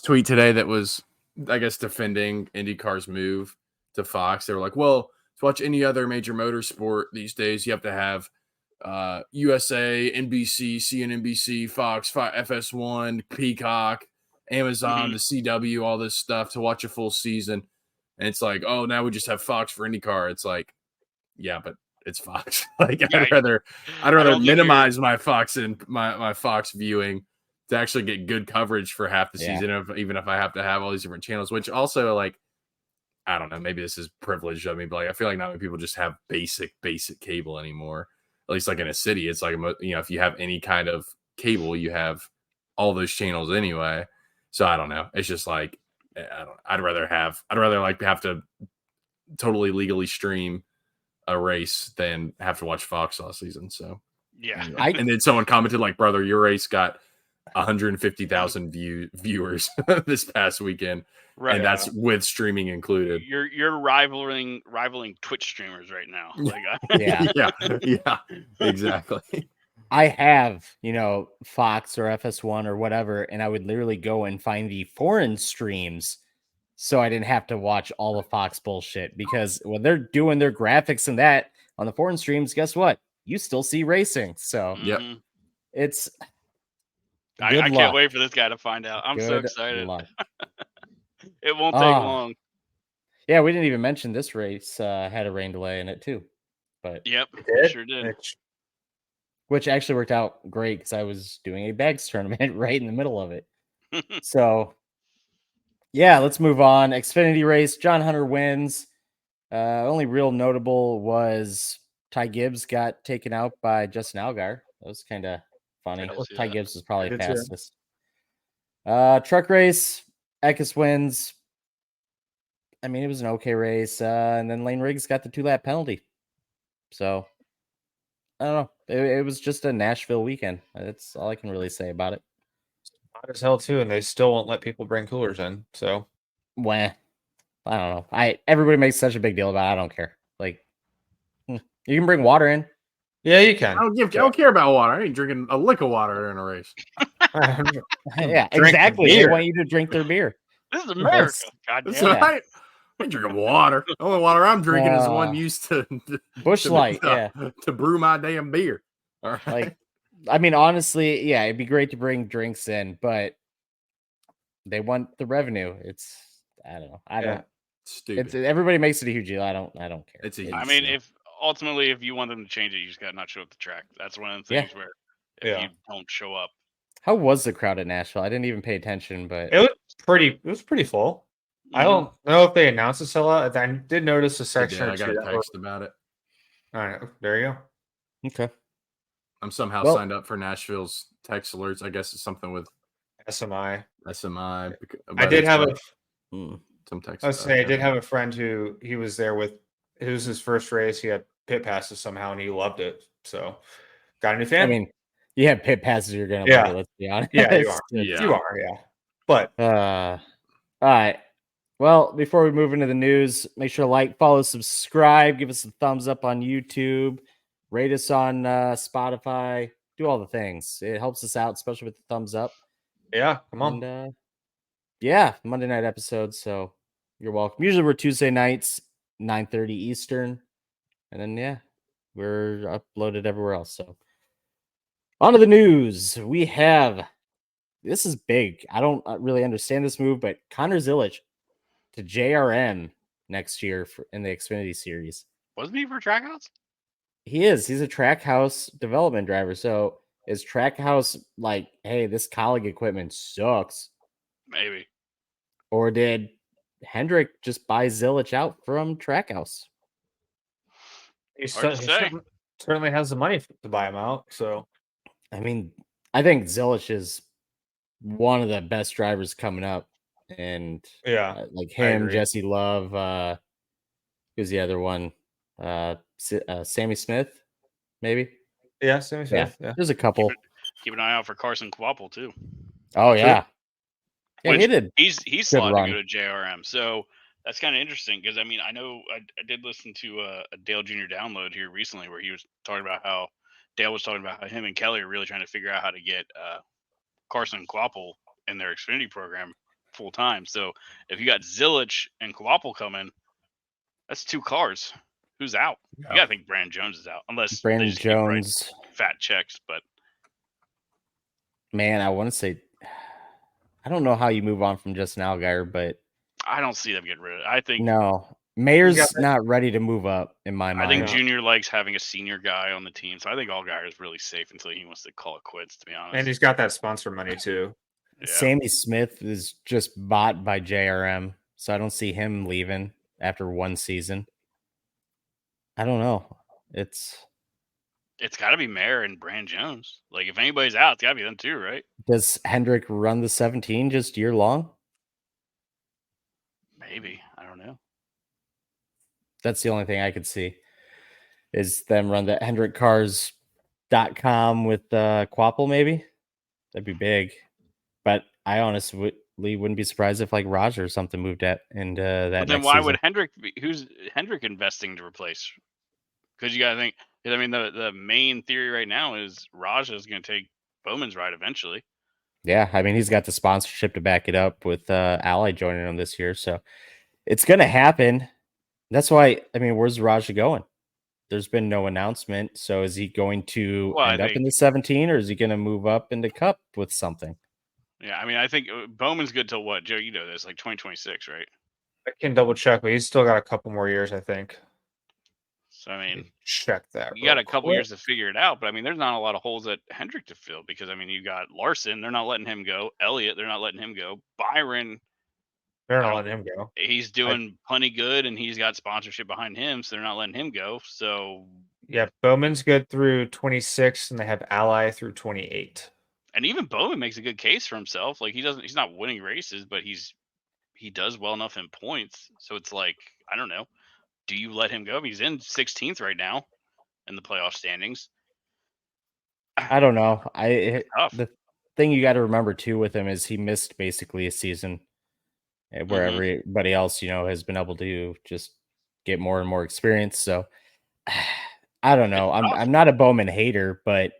S6: tweet today that was, I guess, defending IndyCar's move to Fox. They were like, well, to watch any other major motorsport these days, you have to have USA, NBC, CNBC, Fox, FS1, Peacock, Amazon, the CW, all this stuff to watch a full season. And it's like, oh, now we just have Fox for IndyCar. It's like, yeah, but it's Fox. Like, I'd rather minimize my Fox and my Fox viewing to actually get good coverage for half the season, even if I have to have all these different channels, which also, like, I don't know, maybe this is privileged of me, but like, I feel like not many people just have basic cable anymore. At least like in a city, it's like, if you have any kind of cable, you have all those channels anyway. So I don't know. It's just like, I'd rather have to totally legally stream a race than have to watch Fox all season. So
S7: yeah.
S6: Anyway. And then someone commented like, brother, your race got 150,000 viewers this past weekend. Right. And that's with streaming included.
S7: You're rivaling Twitch streamers right now. Like,
S6: yeah, exactly.
S4: I have, Fox or FS1 or whatever, and I would literally go and find the foreign streams so I didn't have to watch all the Fox bullshit, because when they're doing their graphics and that on the foreign streams, guess what? You still see racing. So it's
S7: I can't wait for this guy to find out. I'm so excited. It won't take long.
S4: Yeah, we didn't even mention this race had a rain delay in it too. But
S7: yep, it sure did.
S4: Which actually worked out great because I was doing a bags tournament right in the middle of it. So yeah, let's move on. Xfinity race, John Hunter wins. Only real notable was Ty Gibbs got taken out by Justin Allgaier. That was kind of funny. Ty Gibbs was probably fastest. Truck race, Eckes wins. I mean, it was an okay race, and then Lane Riggs got the 2-lap penalty. So I don't know. It was just a Nashville weekend. That's all I can really say about it.
S5: Hot as hell too, and they still won't let people bring coolers in. So
S4: Wah. I don't know. Everybody makes such a big deal about it. I don't care. Like, you can bring water in.
S5: yeah, you can.
S6: I don't care about water. I ain't drinking a lick of water in a race.
S4: Yeah,
S5: Drink the
S4: exactly. They
S5: beer.
S4: want you to drink their beer.
S7: This is America. God
S6: That's
S7: damn it.
S6: right. I ain't drinking water. The only water I'm drinking is the one used to
S4: Bush Light,
S6: to brew my damn beer. All right.
S4: Like, I mean, honestly, yeah, it'd be great to bring drinks in, but they want the revenue. I don't know. I don't.
S6: Stupid.
S4: Everybody makes it a huge deal. I don't care.
S6: It's a huge
S7: I mean,
S6: deal.
S7: if you want them to change it, you just got to not show up the track. That's one of the things where if you don't show up.
S4: How was the crowd at Nashville? I didn't even pay attention, but
S5: It was pretty full. I don't know if they announced a sellout. I did notice a section or
S6: I got
S5: two
S6: a text about it.
S5: All right, there you go.
S4: Okay.
S6: I'm somehow signed up for Nashville's text alerts. I guess it's something with
S5: SMI.
S6: I
S5: did have
S6: some text.
S5: I was saying, I did have a friend who he was there with. It was his first race. He had pit passes somehow, and he loved it. So, got a new fan.
S4: I mean, you have pit passes. You're gonna love it. Let's be honest.
S5: Yeah, you are. You are. Yeah. But
S4: all right. Well, before we move into the news, make sure to like, follow, subscribe, give us a thumbs up on YouTube, rate us on Spotify, do all the things. It helps us out, especially with the thumbs up.
S5: Yeah, come on.
S4: And, Monday night episodes. So you're welcome. Usually we're Tuesday nights, 9:30 Eastern, and then we're uploaded everywhere else. So on to the news. We have this is big. I don't really understand this move, but Connor Zilic to JRM next year in the Xfinity Series.
S7: Wasn't he for Trackhouse?
S4: He is. He's a Trackhouse development driver. So is Trackhouse like, hey, this colleague equipment sucks?
S7: Maybe.
S4: Or did Hendrick just buy Zilic out from Trackhouse?
S5: He certainly has the money to buy him out. So,
S4: I mean, I think Zilic is one of the best drivers coming up. And like him, Jesse Love, who's the other one? Sammy Smith, maybe.
S5: Yeah, Sammy Smith. Yeah.
S4: There's a couple.
S7: Keep an eye out for Carson Kvapil too.
S4: Oh yeah,
S7: yeah.
S4: He did.
S7: He's slotted to go to JRM, so that's kind of interesting because I mean I know I did listen to a Dale Jr. download here recently where he was talking about how Dale was talking about how him and Kelly are really trying to figure out how to get Carson Kvapil in their Xfinity program full time. So if you got Zilic and Kvapil coming, that's 2 cars. Who's out? Yeah. You gotta think Brandon Jones is out, unless
S4: Brandon Jones
S7: fat checks. But
S4: man, I want to say I don't know how you move on from Justin Allgaier, but
S7: I don't see them getting rid of it. I think
S4: no. Mayer's not ready to move up in my mind.
S7: I think Junior likes having a senior guy on the team, so I think Allgaier is really safe until he wants to call it quits. To be honest,
S5: and he's got that sponsor money too.
S4: Yeah. Sammy Smith is just bought by JRM, so I don't see him leaving after one season. I don't know. It's
S7: got to be Mayer and Brand Jones. Like if anybody's out, it's got to be them too, right?
S4: Does Hendrick run the 17 just year long?
S7: Maybe. I don't know.
S4: That's the only thing I could see is them run the HendrickCars.com with Kvapil maybe. That'd be big. But I honestly wouldn't be surprised if like Raj or something moved at and that. But
S7: then why would Hendrick? Who's Hendrick investing to replace? Because you got to think. I mean, the main theory right now is Raj is going to take Bowman's ride eventually.
S4: Yeah, I mean he's got the sponsorship to back it up with Ally joining him this year, so it's going to happen. That's why. I mean, where's Raj going? There's been no announcement. So is he going to end up in the 17, or is he going to move up into Cup with something?
S7: Yeah, I mean, I think Bowman's good till what, Joe? You know this, like 2026, right?
S5: I can double check, but he's still got a couple more years, I think.
S7: So I mean,
S5: check that.
S7: You got a couple years to figure it out, but I mean, there's not a lot of holes at Hendrick to fill because I mean, you got Larson, they're not letting him go. Elliott, they're not letting him go. Byron,
S5: they're not letting him go.
S7: He's doing plenty good, and he's got sponsorship behind him, so they're not letting him go. So
S5: yeah, Bowman's good through 26, and they have Ally through 28.
S7: And even Bowman makes a good case for himself. Like he's not winning races, but he's he does well enough in points. So it's like, I don't know. Do you let him go? He's in 16th right now in the playoff standings.
S4: I don't know.
S7: Tough.
S4: The thing you got to remember too with him is he missed basically a season, where everybody else, has been able to just get more and more experience. So I don't know. I'm not a Bowman hater, but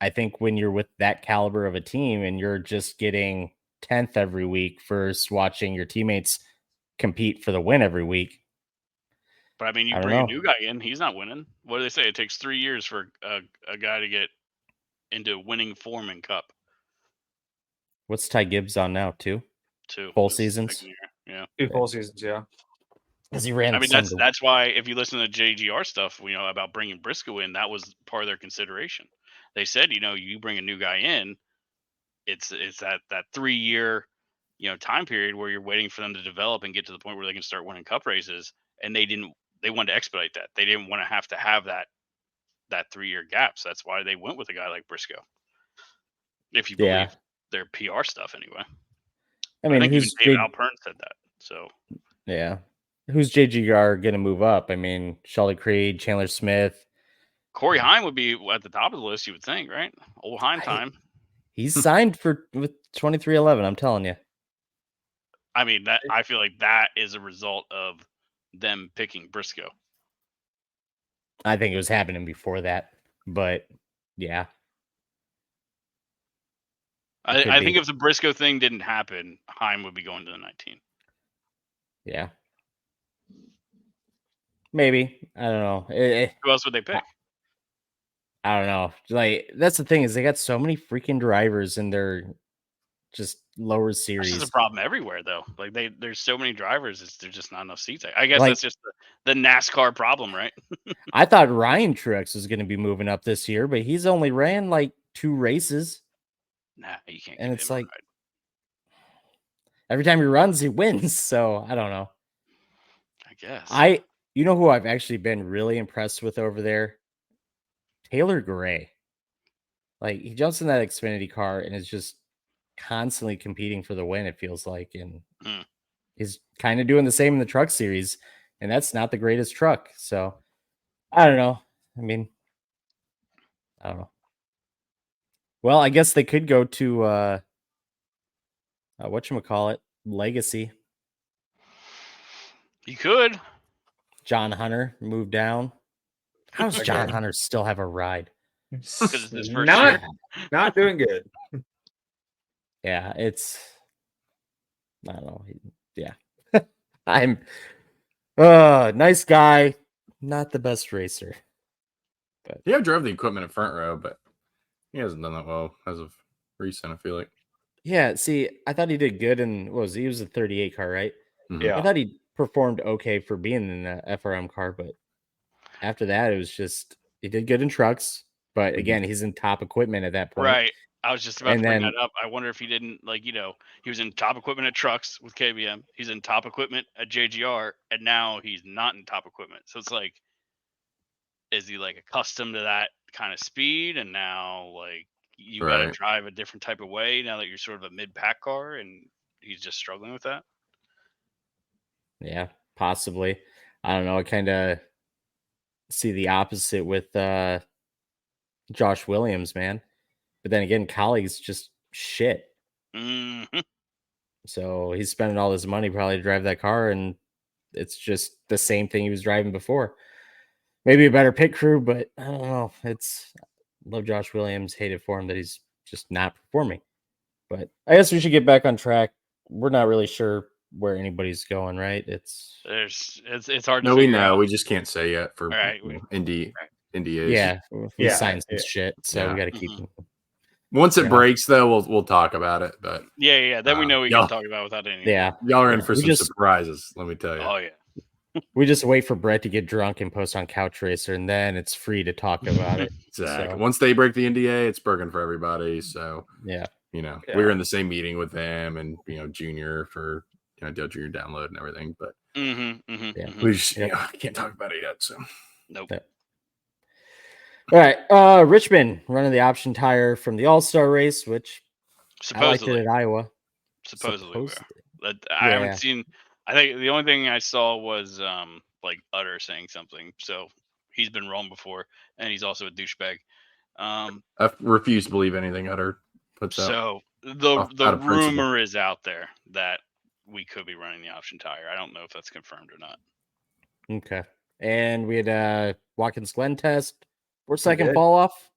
S4: I think when you're with that caliber of a team and you're just getting 10th every week versus watching your teammates compete for the win every week.
S7: But I mean, you bring a new guy in, he's not winning. What do they say? It takes 3 years for a guy to get into winning form in Cup.
S4: What's Ty Gibbs on now? 2 full seasons?
S7: Yeah.
S5: 2 full seasons, yeah.
S4: Because he ran.
S7: I mean, that's why if you listen to JGR stuff, about bringing Briscoe in, that was part of their consideration. They said, you bring a new guy in, it's that 3 year, time period where you're waiting for them to develop and get to the point where they can start winning Cup races, and they wanted to expedite that. They didn't want to have that 3 year gap. So that's why they went with a guy like Briscoe. If you believe their PR stuff, anyway.
S4: I mean,
S7: think even David Alpern said that. So
S4: yeah, who's JGR going to move up? I mean, Charlotte Creed, Chandler Smith,
S7: Corey Heim would be at the top of the list. You would think, right? Old Heim time.
S4: He's signed with 2311. I'm telling you.
S7: I mean, I feel like that is a result of them picking Briscoe.
S4: I think it was happening before that, but yeah.
S7: I think if the Briscoe thing didn't happen, Heim would be going to the 19.
S4: Yeah. Maybe. I don't know.
S7: Who else would they pick?
S4: I don't know. Like, that's the thing is they got so many freaking drivers in their just lower series.
S7: This is a problem everywhere, though. Like there's so many drivers, there's just not enough seats. I guess that's just the NASCAR problem, right?
S4: I thought Ryan Truex was going to be moving up this year, but he's only ran like 2 races.
S7: Nah, you can't.
S4: And it's like every time he runs, he wins. So I don't know.
S7: I guess.
S4: You know who I've actually been really impressed with over there? Taylor Gray. Like, he jumps in that Xfinity car and is just constantly competing for the win, it feels like. And he's kind of doing the same in the truck series. And that's not the greatest truck. So I don't know. I mean, I don't know. Well, I guess they could go to whatchamacallit, Legacy.
S7: You could.
S4: John Hunter moved down. How does John Hunter still have a ride?
S7: Because it's his first year.
S5: Not doing good.
S4: Yeah, I don't know. Yeah. I'm nice guy, not the best racer. But
S6: yeah, drove the equipment in front row, but he hasn't done that well as of recent, I feel like.
S4: Yeah, see, I thought he did good in he was a 38 car, right?
S5: Yeah.
S4: I thought he performed okay for being in the FRM car, but after that it was just he did good in trucks, but again, he's in top equipment at that point.
S7: Right. I was just about to bring that up. I wonder if he didn't he was in top equipment at trucks with KBM. He's in top equipment at JGR, and now he's not in top equipment. So it's like, is he like accustomed to that kind of speed, and now like you got to drive a different type of way now that you're sort of a mid-pack car, and he's just struggling with that?
S4: Yeah, possibly. I don't know. I kind of see the opposite with Josh Williams, man. But then again, Colley's just shit.
S7: Mm-hmm.
S4: So he's spending all this money probably to drive that car, and it's just the same thing he was driving before. Maybe a better pit crew, but I don't know. Love Josh Williams, hated for him that he's just not performing. But I guess we should get back on track. We're not really sure where anybody's going, right? It's
S7: hard to
S6: No, we know. We just can't say yet for NDAs.
S4: Yeah, we signed some shit, so we got to keep them.
S6: Once it breaks, though, we'll talk about it. But
S7: then we know we can talk about it without anything.
S4: Yeah,
S6: y'all are in for some surprises. Let me tell you.
S7: Oh yeah.
S4: We just wait for Brett to get drunk and post on Couch Racer, and then it's free to talk about it.
S6: Exactly. So. Once they break the NDA, it's broken for everybody. So
S4: yeah,
S6: we were in the same meeting with them, and Junior for Dale Junior download and everything. But we just can't talk about it yet. So
S7: nope.
S4: All right, Richmond running the option tire from the All-Star race, which
S7: supposedly
S4: I liked it at Iowa.
S7: Supposedly. I
S4: Yeah.
S7: haven't seen. I think the only thing I saw was like Utter saying something. So he's been wrong before, and he's also a douchebag.
S6: I refuse to believe anything Utter puts out.
S7: So the
S6: out of principle.
S7: rumor is out there that we could be running the option tire. I don't know if that's confirmed or not.
S4: Okay. And we had Watkins Glen test. 4-second
S5: did.
S4: fall off.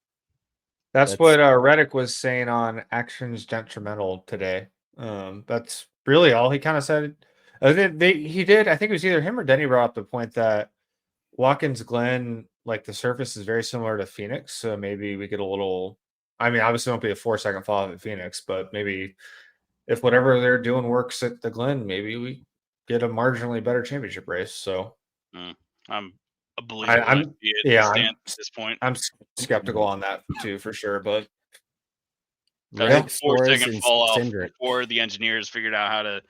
S5: That's what Reddick was saying on Actions Detrimental today. That's really all he kind of said. He did. I think it was either him or Denny brought up the point that Watkins Glen, like the surface is very similar to Phoenix, so maybe we get a little. I mean, obviously, it won't be a 4-second fall off at Phoenix, but maybe if whatever they're doing works at the Glen, maybe we get a marginally better championship race. So
S7: I'm a believer.
S5: I'm yeah,
S7: at this point.
S5: I'm skeptical on that too, for sure. But
S4: Reddick,
S7: 4-second
S4: Suarez, and
S7: fall off
S4: Cindric.
S7: before the engineers figured out how to,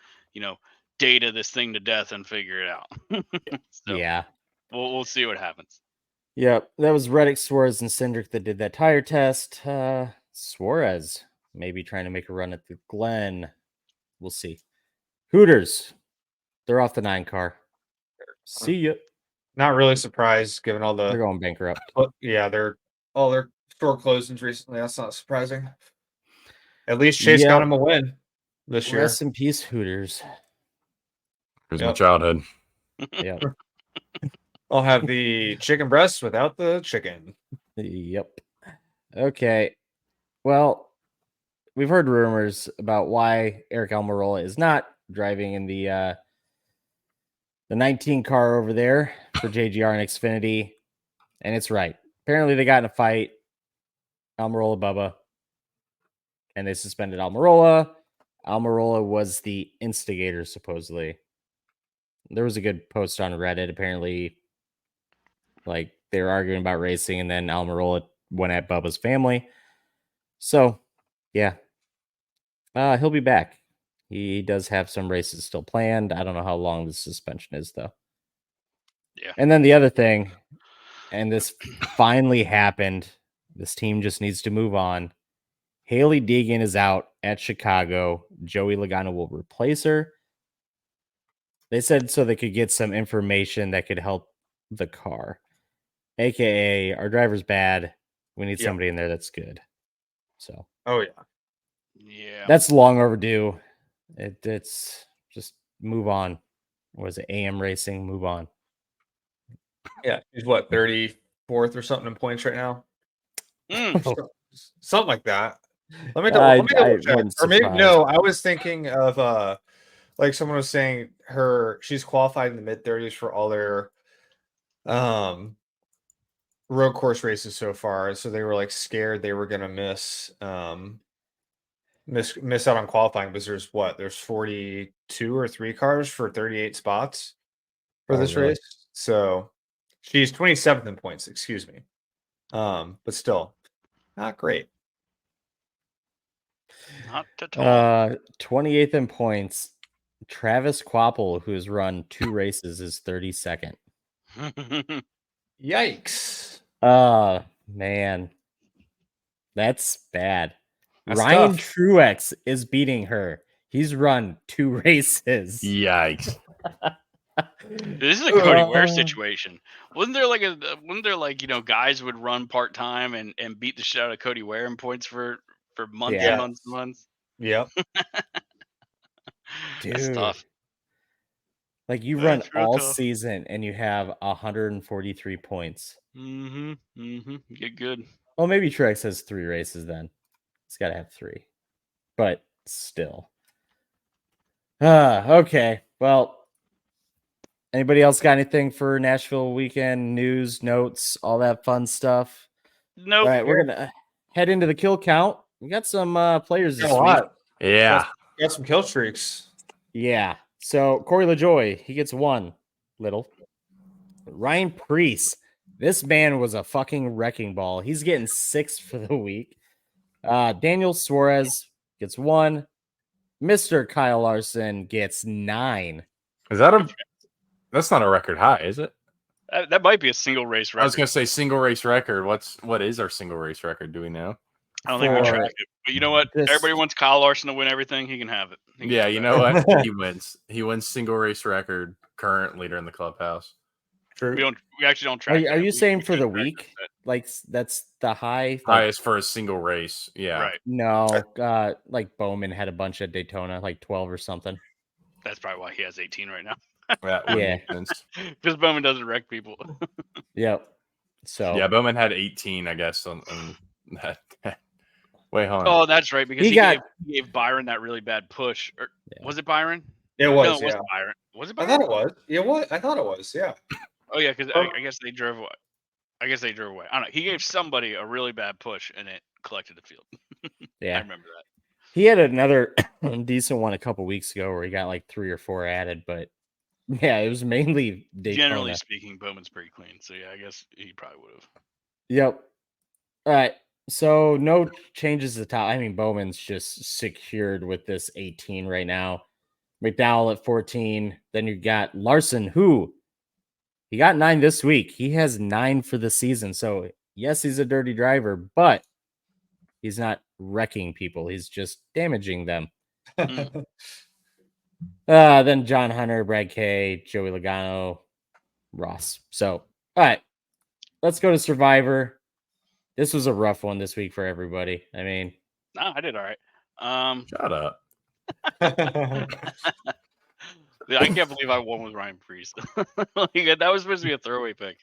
S7: data this thing to death and figure it out. So
S4: Yeah.
S7: we'll see what happens.
S4: Yep. That was Reddick, Suarez, and Cindric that did that tire test. Suarez maybe trying to make a run at the Glen. We'll see. Hooters. They're off the 9 car. See ya.
S5: not really surprised given all
S4: They're
S5: the.
S4: going bankrupt.
S5: But yeah, all their store closings recently. That's not surprising. At least Chase got him a win this year.
S4: Rest in peace, Hooters.
S6: Here's my
S5: Yep.
S6: childhood.
S4: Yep.
S5: I'll have the chicken breast without the chicken.
S4: Yep. Okay. Well, we've heard rumors about why Eric Almirola is not driving in the 19 car over there for JGR and Xfinity, and it's right. Apparently, they got in a fight, Almirola Bubba, and they suspended Almirola. Almirola was the instigator, supposedly. There was a good post on Reddit. Apparently, like they were arguing about racing, and then Almirola went at Bubba's family. So, yeah, he'll be back. He does have some races still planned. I don't know how long the suspension is, though.
S7: Yeah.
S4: And then the other thing, and this finally happened. This team just needs to move on. Haley Deegan is out at Chicago. Joey Logano will replace her. They said so they could get some information that could help the car. AKA, our driver's bad. We need somebody in there that's good. So.
S5: Oh, yeah.
S7: Yeah.
S4: That's long overdue. It's just move on. What was it? AM Racing, move on.
S5: Yeah. He's what, 34th or something in points right now? Something like that. Let me double check. Or maybe no, I was thinking of like someone was saying she's qualified in the mid-30s for all their road course races so far. So they were like scared they were gonna miss out on qualifying because there's 42 or 3 cars for 38 spots for this race. So she's 27th in points, excuse me. But still not great.
S7: Not at all.
S4: 28th in points. Travis Quapple, who has run 2 races, is 32nd.
S5: Yikes.
S4: Man. That's bad.
S5: That's
S4: Ryan
S5: tough.
S4: Truex is beating her. He's run 2 races.
S6: Yikes.
S7: This is a Cody Ware situation. Wasn't there guys would run part time and beat the shit out of Cody Ware in points for months and months and months?
S5: Yep.
S7: That's tough.
S4: Like you run all season and you have 143 points.
S7: Get good.
S4: Well, maybe Truex has 3 races then. He's got to have 3. But still. Okay. Well, anybody else got anything for Nashville weekend news, notes, all that fun stuff?
S7: Nope.
S4: All right, we're going to head into the kill count. We got some players this
S5: a
S4: week.
S5: lot.
S6: Yeah.
S5: Got some kill streaks.
S4: Yeah. So Corey LaJoy, he gets 1 little. Ryan Preece, this man was a fucking wrecking ball. He's getting 6 for the week. Daniel Suarez gets 1. Mr. Kyle Larson gets 9.
S6: Is that that's not a record high, is it?
S7: That might be a single race record.
S6: I was gonna say single race record. What is our single race record? Do we know?
S7: I don't think we
S4: for
S7: track it. But you know what?
S4: this-
S7: Everybody wants Kyle Larson to win everything. He can have it. He can
S6: Yeah,
S7: have
S6: you
S7: that.
S6: know what? He wins. He wins single race record, current leader in the clubhouse.
S5: True.
S7: We actually don't
S4: Are
S7: track.
S4: you,
S7: that.
S4: are you
S7: We
S4: saying
S7: do
S4: for the
S7: track
S4: week?
S7: that.
S4: Like that's the high? Like,
S6: Highest for a single race. Yeah.
S7: Right.
S4: no, like Bowman had a bunch at Daytona, like 12 or something.
S7: That's probably why he has 18 right now.
S6: That would
S4: Yeah.
S6: make sense.
S7: Because Bowman doesn't wreck people.
S4: Yep. So
S6: Yeah, Bowman had 18, I guess, on that. Wait, hold on.
S7: Oh, that's right. Because
S4: He
S7: he gave Byron that really bad push. Or,
S4: Yeah.
S7: Was it Byron?
S5: It
S7: No,
S5: was,
S7: it
S5: yeah.
S7: wasn't Byron. Was it
S5: I
S7: Byron?
S5: thought it was. Yeah, what? I thought it was, yeah.
S7: Oh yeah, because I guess they drove away. I don't know. He gave somebody a really bad push and it collected the field. I
S4: yeah,
S7: remember that.
S4: he had another decent one a couple weeks ago where he got like 3 or 4 added, but yeah, it was mainly Daytona.
S7: Generally speaking, Bowman's pretty clean. So yeah, I guess he probably would have.
S4: Yep. All right. So no changes to the top. I mean, Bowman's just secured with this 18 right now. McDowell at 14. Then you got Larson, who he got 9 this week. He has 9 for the season. So yes, he's a dirty driver, but he's not wrecking people. He's just damaging them. Then John Hunter, Brad Kay, Joey Logano, Ross. So, all right, let's go to Survivor. This was a rough one this week for everybody. I mean,
S7: No, I did all right.
S6: Shut up.
S7: I can't believe I won with Ryan Priest. Like, that was supposed to be a throwaway pick.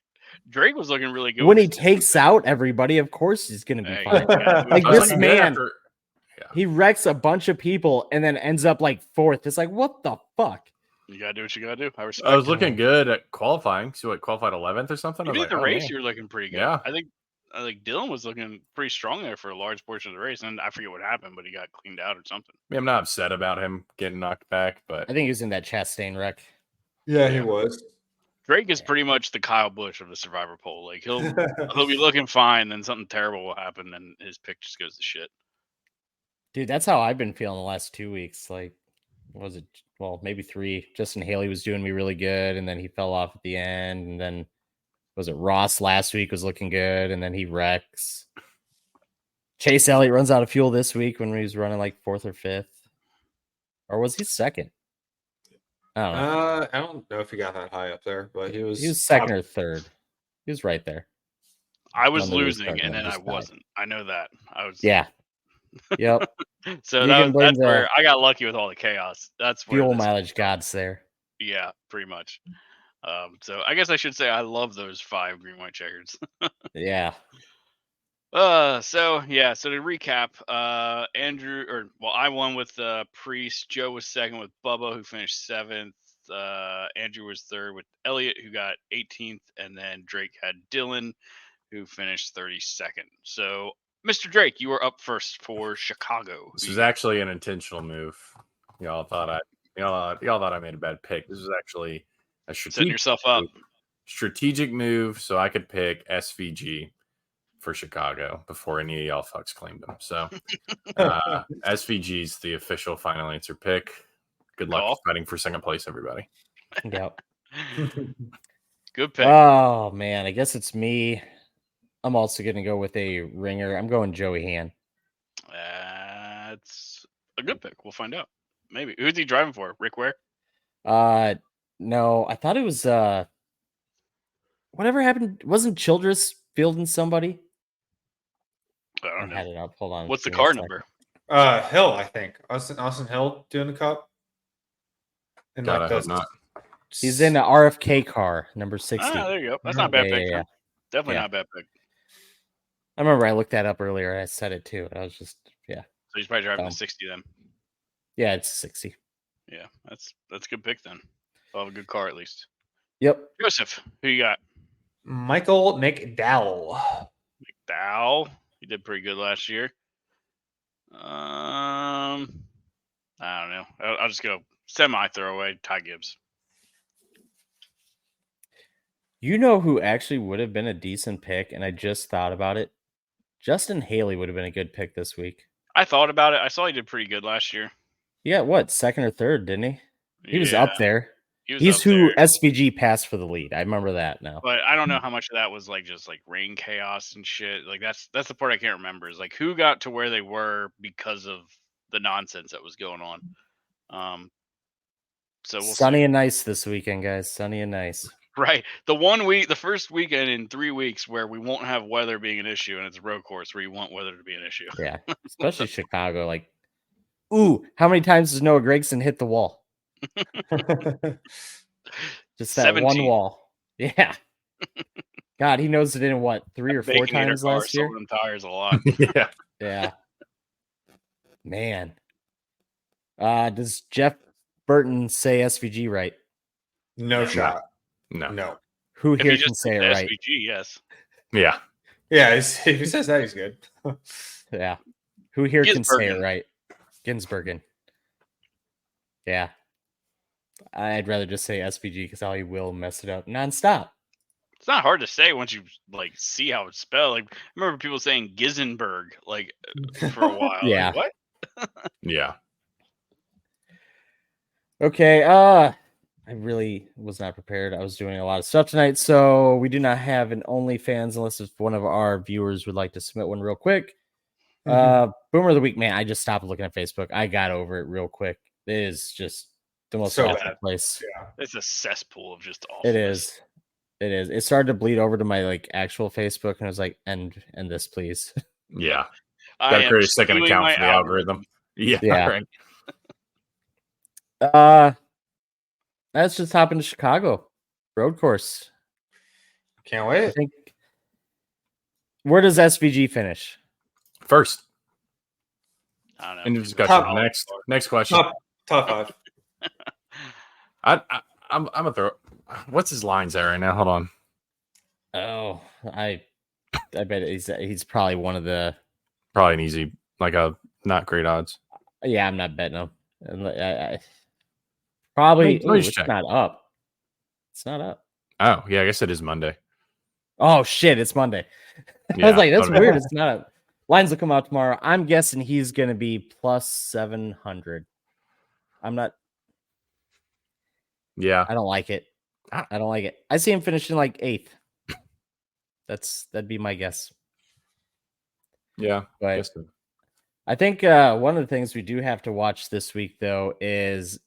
S7: Drake was looking really good
S4: when he
S7: with his
S4: takes out everybody, of course he's going to be
S7: Hey,
S4: fine.
S7: yeah,
S4: Like
S6: I was
S4: this
S6: looking good
S4: man,
S6: after-
S4: he wrecks a bunch of people and then ends up like 4th. It's like, what the fuck?
S7: You gotta do what you gotta do. I respect.
S6: I was
S7: it.
S6: looking good at qualifying. So, qualified 11th or something? I was
S7: Even
S6: like,
S7: at the
S6: oh,
S7: race,
S6: man.
S7: you were looking pretty good.
S6: Yeah.
S7: I think Dylan was looking pretty strong there for a large portion of the race, and I forget what happened, but he got cleaned out or something.
S6: I mean, I'm not upset about him getting knocked back, but
S4: I think he was in that Chastain wreck.
S5: Yeah, he was.
S7: Drake is pretty much the Kyle Busch of the Survivor poll. Like he'll be looking fine, then something terrible will happen, and his pick just goes to shit.
S4: Dude, that's how I've been feeling the last 2 weeks. Like, what was it? Well, maybe 3. Justin Haley was doing me really good, and then he fell off at the end. And then was it Ross last week was looking good, and then he wrecks. Chase Elliott runs out of fuel this week when he was running like 4th or 5th. Or was he 2nd? I don't know.
S5: I don't know if he got that high up there, but he was.
S4: He was 2nd or 3rd. He was right there.
S7: I was
S4: On the
S7: losing,
S4: restart,
S7: and
S4: man,
S7: then I
S4: just died.
S7: wasn't. I know that. I was.
S4: Yeah. Yep.
S7: So
S4: You
S7: that
S4: can
S7: was,
S4: blame
S7: that's
S4: the
S7: where I got lucky with all the chaos. That's where
S4: Fuel
S7: this-
S4: mileage gods there.
S7: Yeah, pretty much. So I guess I should say I love those 5 green white checkers.
S4: Yeah.
S7: So to recap, I won with Priest. Joe was 2nd with Bubba, who finished 7th. Andrew was 3rd with Elliott, who got 18th, and then Drake had Dylan, who finished 32nd. So, Mr. Drake, you were up first for Chicago.
S6: this is actually an intentional move. Y'all thought I made a bad pick. This was actually a
S7: setting yourself up.
S6: strategic move so I could pick SVG for Chicago before any of y'all fucks claimed him. So SVG's the official final answer pick. Good luck
S7: Call.
S6: fighting for 2nd place, everybody.
S4: Yep.
S7: Good pick.
S4: Oh man, I guess it's me. I'm also gonna go with a ringer. I'm going Joey Han.
S7: That's a good pick. We'll find out. Maybe. Who's he driving for? Rick Ware?
S4: No, I thought it was whatever happened. Wasn't Childress fielding somebody?
S7: I
S4: I
S7: don't
S4: had
S7: know.
S4: it up. Hold on.
S7: What's the
S4: give me a
S7: car
S4: sec.
S7: number?
S5: Hill, I think. Austin Hill doing the cup. And
S6: God, I hope
S5: the-
S6: not.
S4: He's in an RFK car, number 60.
S7: Ah, there you go. That's not a bad
S4: Yeah,
S7: pick.
S4: yeah,
S7: then. Definitely
S4: Yeah.
S7: not a bad pick.
S4: I remember I looked that up earlier. I said it too. I was just
S7: So he's probably driving
S4: Dumb.
S7: the 60 then.
S4: yeah, it's 60.
S7: Yeah, that's a good pick then. I'll have a good car at least.
S4: Yep.
S7: Joseph, who you got?
S5: Michael McDowell.
S7: Dow. He did pretty good last year. I don't know. I'll just go semi throwaway. Ty Gibbs.
S4: You know who actually would have been a decent pick, and I just thought about it. Justin Haley would have been a good pick this week.
S7: I thought about it. I saw he did pretty good last year.
S4: He got what, 2nd or 3rd, didn't he? He was up there.
S7: He was
S4: He's
S7: up
S4: who
S7: there.
S4: SVG passed for the lead. I remember that now.
S7: But I don't know how much of that was like just like rain chaos and shit. Like that's the part I can't remember is like who got to where they were because of the nonsense that was going on. So we'll
S4: Sunny
S7: see.
S4: and nice this weekend, guys. Sunny and nice.
S7: Right. The first weekend in 3 weeks where we won't have weather being an issue, and it's a road course where you want weather to be an issue.
S4: Yeah, especially Chicago. Like, ooh, how many times does Noah Gregson hit the wall? Just that
S7: 17.
S4: one wall. Yeah. God, he knows it in what, 3 or 4
S7: Baconator
S4: times
S7: car
S4: last year?
S7: sold them tires a lot.
S6: Yeah.
S4: Yeah. Man. Does Jeff Burton say SVG right?
S5: No shot.
S6: No.
S5: No.
S4: Who
S7: If
S4: here
S7: he
S4: can
S7: just
S4: say it
S7: said
S4: right?
S7: SVG, yes.
S6: Yeah.
S5: Yeah, if he says that, he's good.
S4: Yeah. Who here can say it
S7: Ginsbergen.
S4: right? Ginsbergen. Yeah. I'd rather just say SVG because I will mess it up nonstop.
S7: It's not hard to say once you like see how it's spelled. Like I remember people saying Gisenberg like for a while.
S4: Yeah.
S7: Like, what?
S6: Yeah.
S4: Okay, I really was not prepared. I was doing a lot of stuff tonight, so we do not have an OnlyFans unless if one of our viewers would like to submit one real quick. Boomer of the week, man. I just stopped looking at Facebook. I got over it real quick. It is just the most
S5: So
S4: awful
S5: bad.
S4: place.
S5: Yeah.
S7: It's a cesspool of just awfulness.
S4: It is. It is. It started to bleed over to my like actual Facebook, and I was like, "End this, please."
S6: Yeah.
S7: I
S6: Gotta
S7: am
S6: create a second
S7: skewing
S6: account
S7: my
S6: for the algorithm. Yeah.
S4: Yeah.
S6: Right.
S4: Let's just hop into Chicago road course.
S5: Can't
S4: I
S5: wait.
S4: think. Where does SVG finish?
S6: First.
S7: I don't know.
S6: End of
S7: People-
S6: discussion. Next question.
S5: Top 5.
S6: I'm gonna throw. What's his lines at right now? Hold on.
S4: Oh, I bet he's probably one of the.
S6: Probably an easy, like a not great odds.
S4: Yeah, I'm not betting him. I probably.
S6: Let me just
S4: It's
S6: check.
S4: not up. It's not up.
S6: Oh yeah, I guess it is Monday.
S4: Oh shit! It's Monday. I was like, that's weird. It's not up. Lines will come out tomorrow. I'm guessing he's gonna be plus 700. I'm not.
S6: Yeah.
S4: I don't like it. I don't like it. I see him finishing like 8th. That'd be my guess.
S6: Yeah.
S4: But
S6: Guess so.
S4: I think one of the things we do have to watch this week, though, is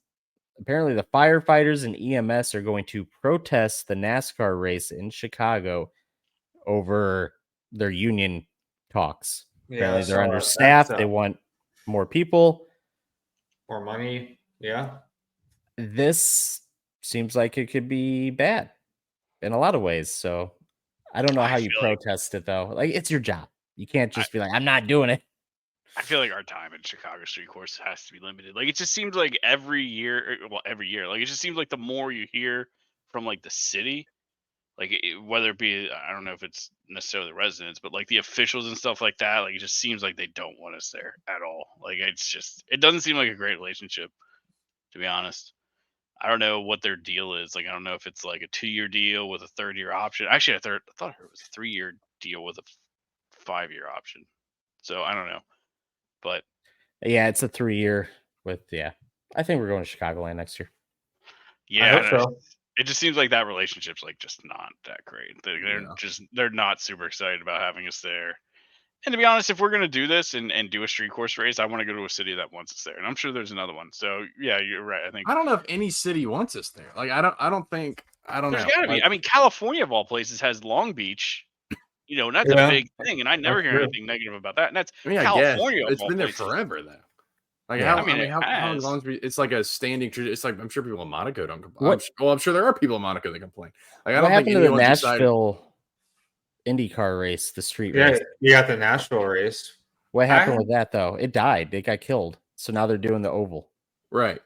S4: apparently the firefighters and EMS are going to protest the NASCAR race in Chicago over their union talks. Apparently they're understaffed. They want more people.
S5: More money. Yeah.
S4: This seems like it could be bad in a lot of ways. So I don't know how you protest it, though. Like, it's your job. You can't just be like, I'm not doing it.
S7: I feel like our time in Chicago street course has to be limited. Like it just seems like every year, like it just seems like the more you hear from like the city, like whether it be, I don't know if it's necessarily the residents, but like the officials and stuff like that, like it just seems like they don't want us there at all. Like it doesn't seem like a great relationship, to be honest. I don't know what their deal is. Like I don't know if it's like a 2-year deal with a 3rd-year option. Actually, I thought it was a 3-year deal with a 5-year option. So I don't know. But
S4: yeah, it's a 3-year with, I think we're going to Chicagoland next year.
S7: Yeah,
S5: I hope so.
S7: it just seems like that relationship's like just not that great. They're not super excited about having us there. And to be honest, if we're gonna do this and do a street course race, I want to go to a city that wants us there, and I'm sure there's another one. So yeah, you're right. I
S6: don't know if any city wants us there. Like I don't think.
S7: There's
S6: know.
S7: Gotta be. I mean, California of all places has Long Beach. You know, and that's a big thing, and I never hear anything negative about that. And that's California.
S6: It's been there forever, though. Like how long? It's like a standing tradition. It's like I'm sure people in Monaco don't complain. I'm sure there are people in Monaco that complain. Like I don't think
S4: to the Nashville IndyCar race, the street race.
S5: You got the Nashville race.
S4: What happened with that though? It died. It got killed. So now they're doing the oval.
S6: Right.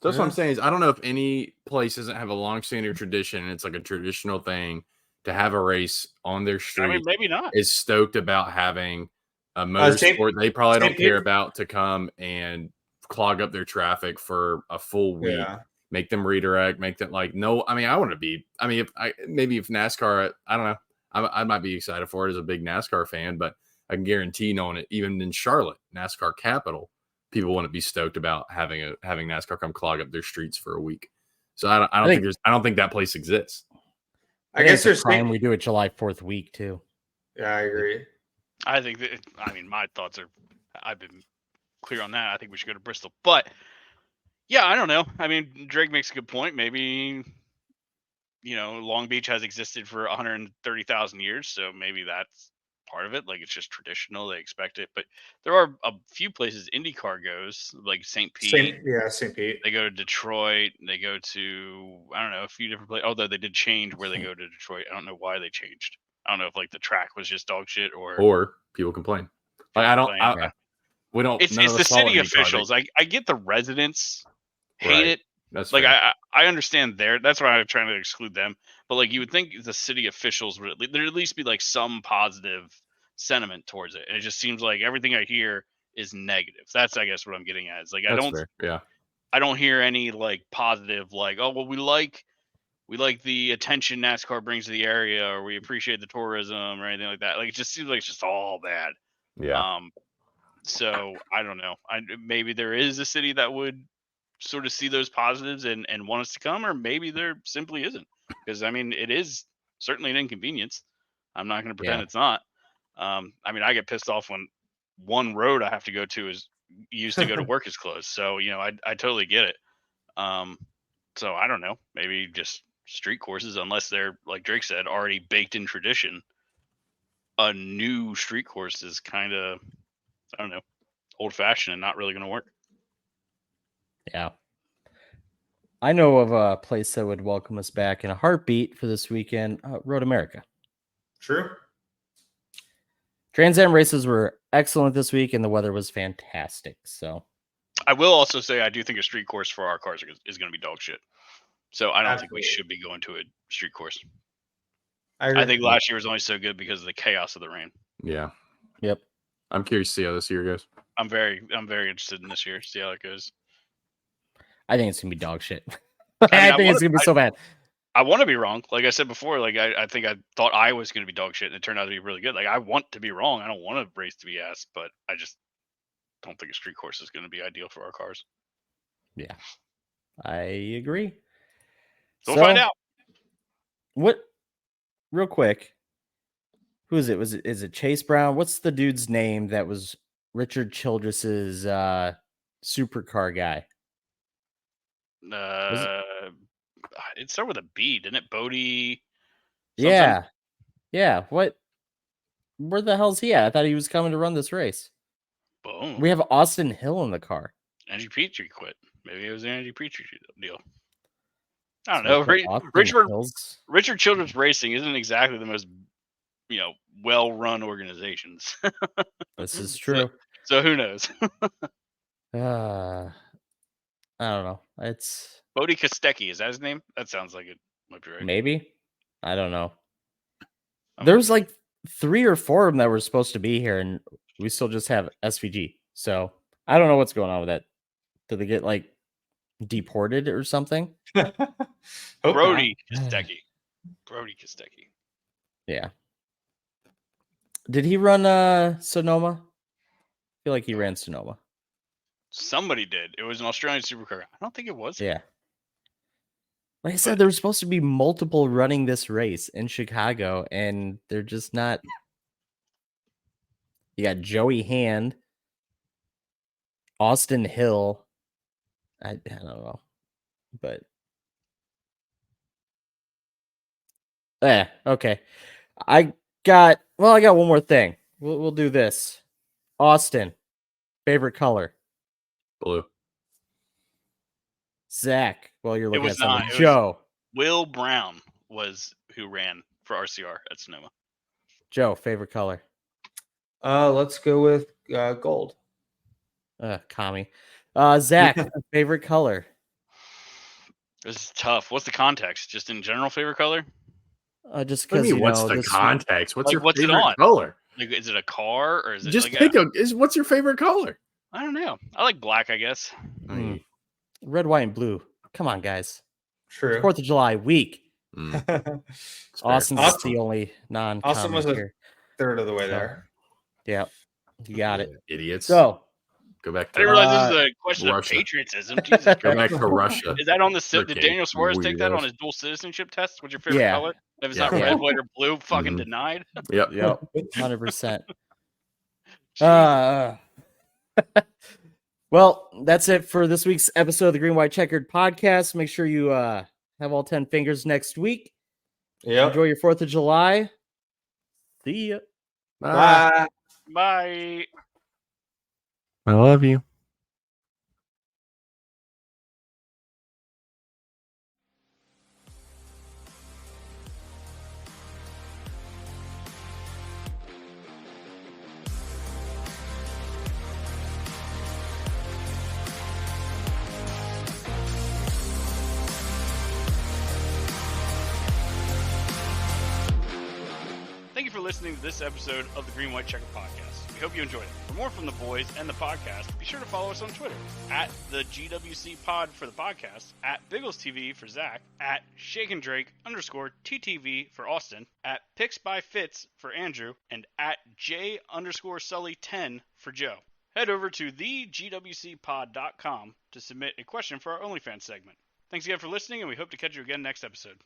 S6: So that's what I'm saying is I don't know if any place doesn't have a long-standing tradition and it's like a traditional thing to have a race on their street.
S7: I mean, maybe not.
S6: Is stoked about having a motorsport they probably don't care about to come and clog up their traffic for a full week. Make them redirect. Make them like no. I mean, I want to be. I mean, if NASCAR, I don't know. I might be excited for it as a big NASCAR fan, but I can guarantee knowing it, even in Charlotte, NASCAR capital, people wouldn't be stoked about having NASCAR come clog up their streets for a week. So I don't
S4: think-
S6: I don't think that place exists.
S5: I guess
S4: it's a
S5: there's
S4: crime we do it July 4th week too.
S5: Yeah, I agree.
S7: I think that. I mean, my thoughts are. I've been clear on that. I think we should go to Bristol, but yeah, I don't know. I mean, Drake makes a good point. Maybe Long Beach has existed for 130,000 years, so maybe that's part of it. Like it's just traditional; they expect it. But there are a few places IndyCar goes, like St. Pete.
S5: St. Pete.
S7: They go to Detroit. They go to I don't know, a few different places. Although they did change where they go to Detroit. I don't know why they changed. I don't know if like the track was just dog shit or
S6: people complain. Like I don't.
S7: complain.
S6: We don't.
S7: It's
S6: none of
S7: the
S6: us follow
S7: city
S6: IndyCar.
S7: officials. I get the residents hate
S6: Right.
S7: it.
S6: That's
S7: Like
S6: fair.
S7: I understand that's why I'm trying to exclude them. But like you would think the city officials would there'd at least be like some positive sentiment towards it. And it just seems like everything I hear is negative. That's I guess what I'm getting at. Is like
S6: That's fair. Yeah.
S7: I don't hear any like positive like, oh well we like the attention NASCAR brings to the area or we appreciate the tourism or anything like that. Like it just seems like it's just all bad.
S6: Yeah.
S7: So I don't know. Maybe there is a city that would sort of see those positives and want us to come, or maybe there simply isn't. Because I mean, it is certainly an inconvenience. I'm not going to pretend it's not. I mean, I get pissed off when one road I have to go to is used to go to work is closed. So I totally get it. So I don't know. Maybe just street courses, unless they're like Drake said, already baked in tradition. A new street course is kind of, I don't know, old fashioned and not really going to work.
S4: Yeah. I know of a place that would welcome us back in a heartbeat for this weekend, Road America.
S5: True.
S4: Trans Am races were excellent this week, and the weather was fantastic. So
S7: I will also say I do think a street course for our cars is going to be dog shit. So I don't think we should be going to a street course. I think last year was only so good because of the chaos of the rain.
S6: Yeah.
S4: Yep.
S6: I'm curious to see how this year goes.
S7: I'm very interested in this year. See how it goes.
S4: I think it's gonna be dog shit.
S7: I
S4: I think it's gonna be so bad.
S7: I want to be wrong. Like I said before, like I think I thought I was going to be dog shit, and it turned out to be really good. Like I want to be wrong. I don't want a race to be ass, but I just don't think a street course is going to be ideal for our cars.
S4: Yeah, I agree.
S7: So we'll find out.
S4: What? Real quick, who is it? Is it Chase Brown? What's the dude's name that was Richard Childress's supercar guy?
S7: It started with a B, didn't it? Bodie.
S4: Something? Yeah. What? Where the hell's he at? I thought he was coming to run this race.
S7: Boom.
S4: We have Austin Hill in the car.
S7: Angie Petrie quit. Maybe it was an Angie Petrie deal. I don't know. Richard Childress Racing isn't exactly the most, well-run organizations.
S4: This is true.
S7: So who knows?
S4: I don't know. It's
S7: Bodie Kostecki. Is that his name? That sounds like it might be right.
S4: Maybe. I don't know. There's like 3 or 4 of them that were supposed to be here, and we still just have SVG. So I don't know what's going on with that. Did they get like deported or something?
S7: Brody Kostecki.
S4: Yeah. Did he run Sonoma? I feel like he ran Sonoma.
S7: Somebody did. It was an Australian supercar. I don't think it was.
S4: Yeah. Like I said, there were supposed to be multiple running this race in Chicago, and they're just not. You got Joey Hand, Austin Hill. I don't know, but okay. I got one more thing. We'll do this. Austin, favorite color?
S6: Blue.
S4: Zach, well, you're looking at something.
S7: Not.
S4: Joe.
S7: Will Brown was who ran for RCR at Sonoma.
S4: Joe, favorite color?
S5: Let's go with gold.
S4: Commie. Zach, favorite color?
S7: This is tough. What's the context? Just in general, favorite color?
S4: Just because
S6: what's the context? What's your
S7: what's
S6: favorite
S7: it on?
S6: color?
S7: Like, is it a car or is it
S6: just
S7: like
S6: what's your favorite color?
S7: I don't know. I like black, I guess.
S4: Red, white, and blue. Come on, guys.
S5: True.
S4: 4th of July week. Austin's
S5: Awesome.
S4: the only non.
S5: Austin was
S4: here.
S5: third of the way there.
S4: Yeah, you got it.
S6: Idiots.
S4: So,
S6: Go back
S7: I didn't
S6: to
S7: realize this is a question
S6: Russia.
S7: of patriotism. Jesus
S6: go
S7: Christ.
S6: back to Russia.
S7: Is that on the
S6: Okay,
S7: did Daniel Suarez take that on
S6: weirdos.
S7: his dual citizenship test? What's your favorite
S4: Yeah.
S7: color? If it's
S6: Yeah.
S7: not red, white, or blue, fucking
S6: Mhm.
S7: denied.
S6: Yep.
S4: Yep, 100%.
S7: Jesus.
S4: Well, that's it for this week's episode of the Green White Checkered podcast. Make sure you have all 10 fingers next week.
S5: Yep.
S4: Enjoy your 4th of July. See ya.
S5: Bye.
S7: Bye.
S6: I love you.
S7: Thank you for listening to this episode of the Green White Checker Podcast. We hope you enjoyed it. For more from the boys and the podcast, be sure to follow us on Twitter at the GWC Pod for the podcast, at Biggles TV for Zach, at Shaken Drake _TTV for Austin, at Picks by Fitz for Andrew, and at J_Sully10 for Joe. Head over to thegwcpod.com to submit a question for our OnlyFans segment. Thanks again for listening, and we hope to catch you again next episode.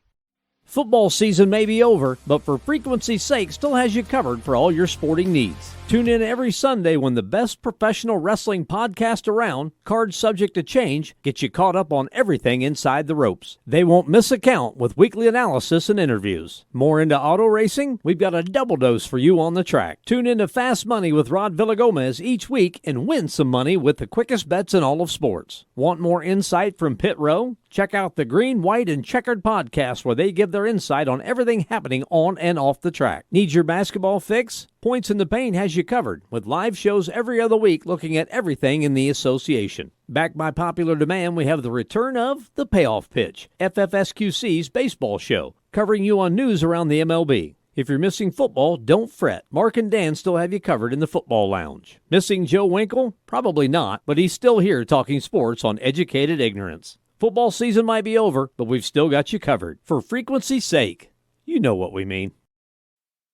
S8: Football season may be over, but for frequency's sake still has you covered for all your sporting needs. Tune in every Sunday when the best professional wrestling podcast around, Cards Subject to Change, gets you caught up on everything inside the ropes. They won't miss a count with weekly analysis and interviews. More into auto racing? We've got a double dose for you on the track. Tune into Fast Money with Rod Villagomez each week and win some money with the quickest bets in all of sports. Want more insight from Pit Row? Check out the Green, White, and Checkered podcast where they give their insight on everything happening on and off the track. Need your basketball fix? Points in the Paint has you covered with live shows every other week looking at everything in the association. Backed by popular demand, we have the return of The Payoff Pitch, FFSQC's baseball show, covering you on news around the MLB. If you're missing football, don't fret. Mark and Dan still have you covered in the football lounge. Missing Joe Winkle? Probably not, but he's still here talking sports on Educated Ignorance. Football season might be over, but we've still got you covered. For frequency's sake, you know what we mean.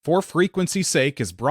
S9: For Frequency's Sake is brought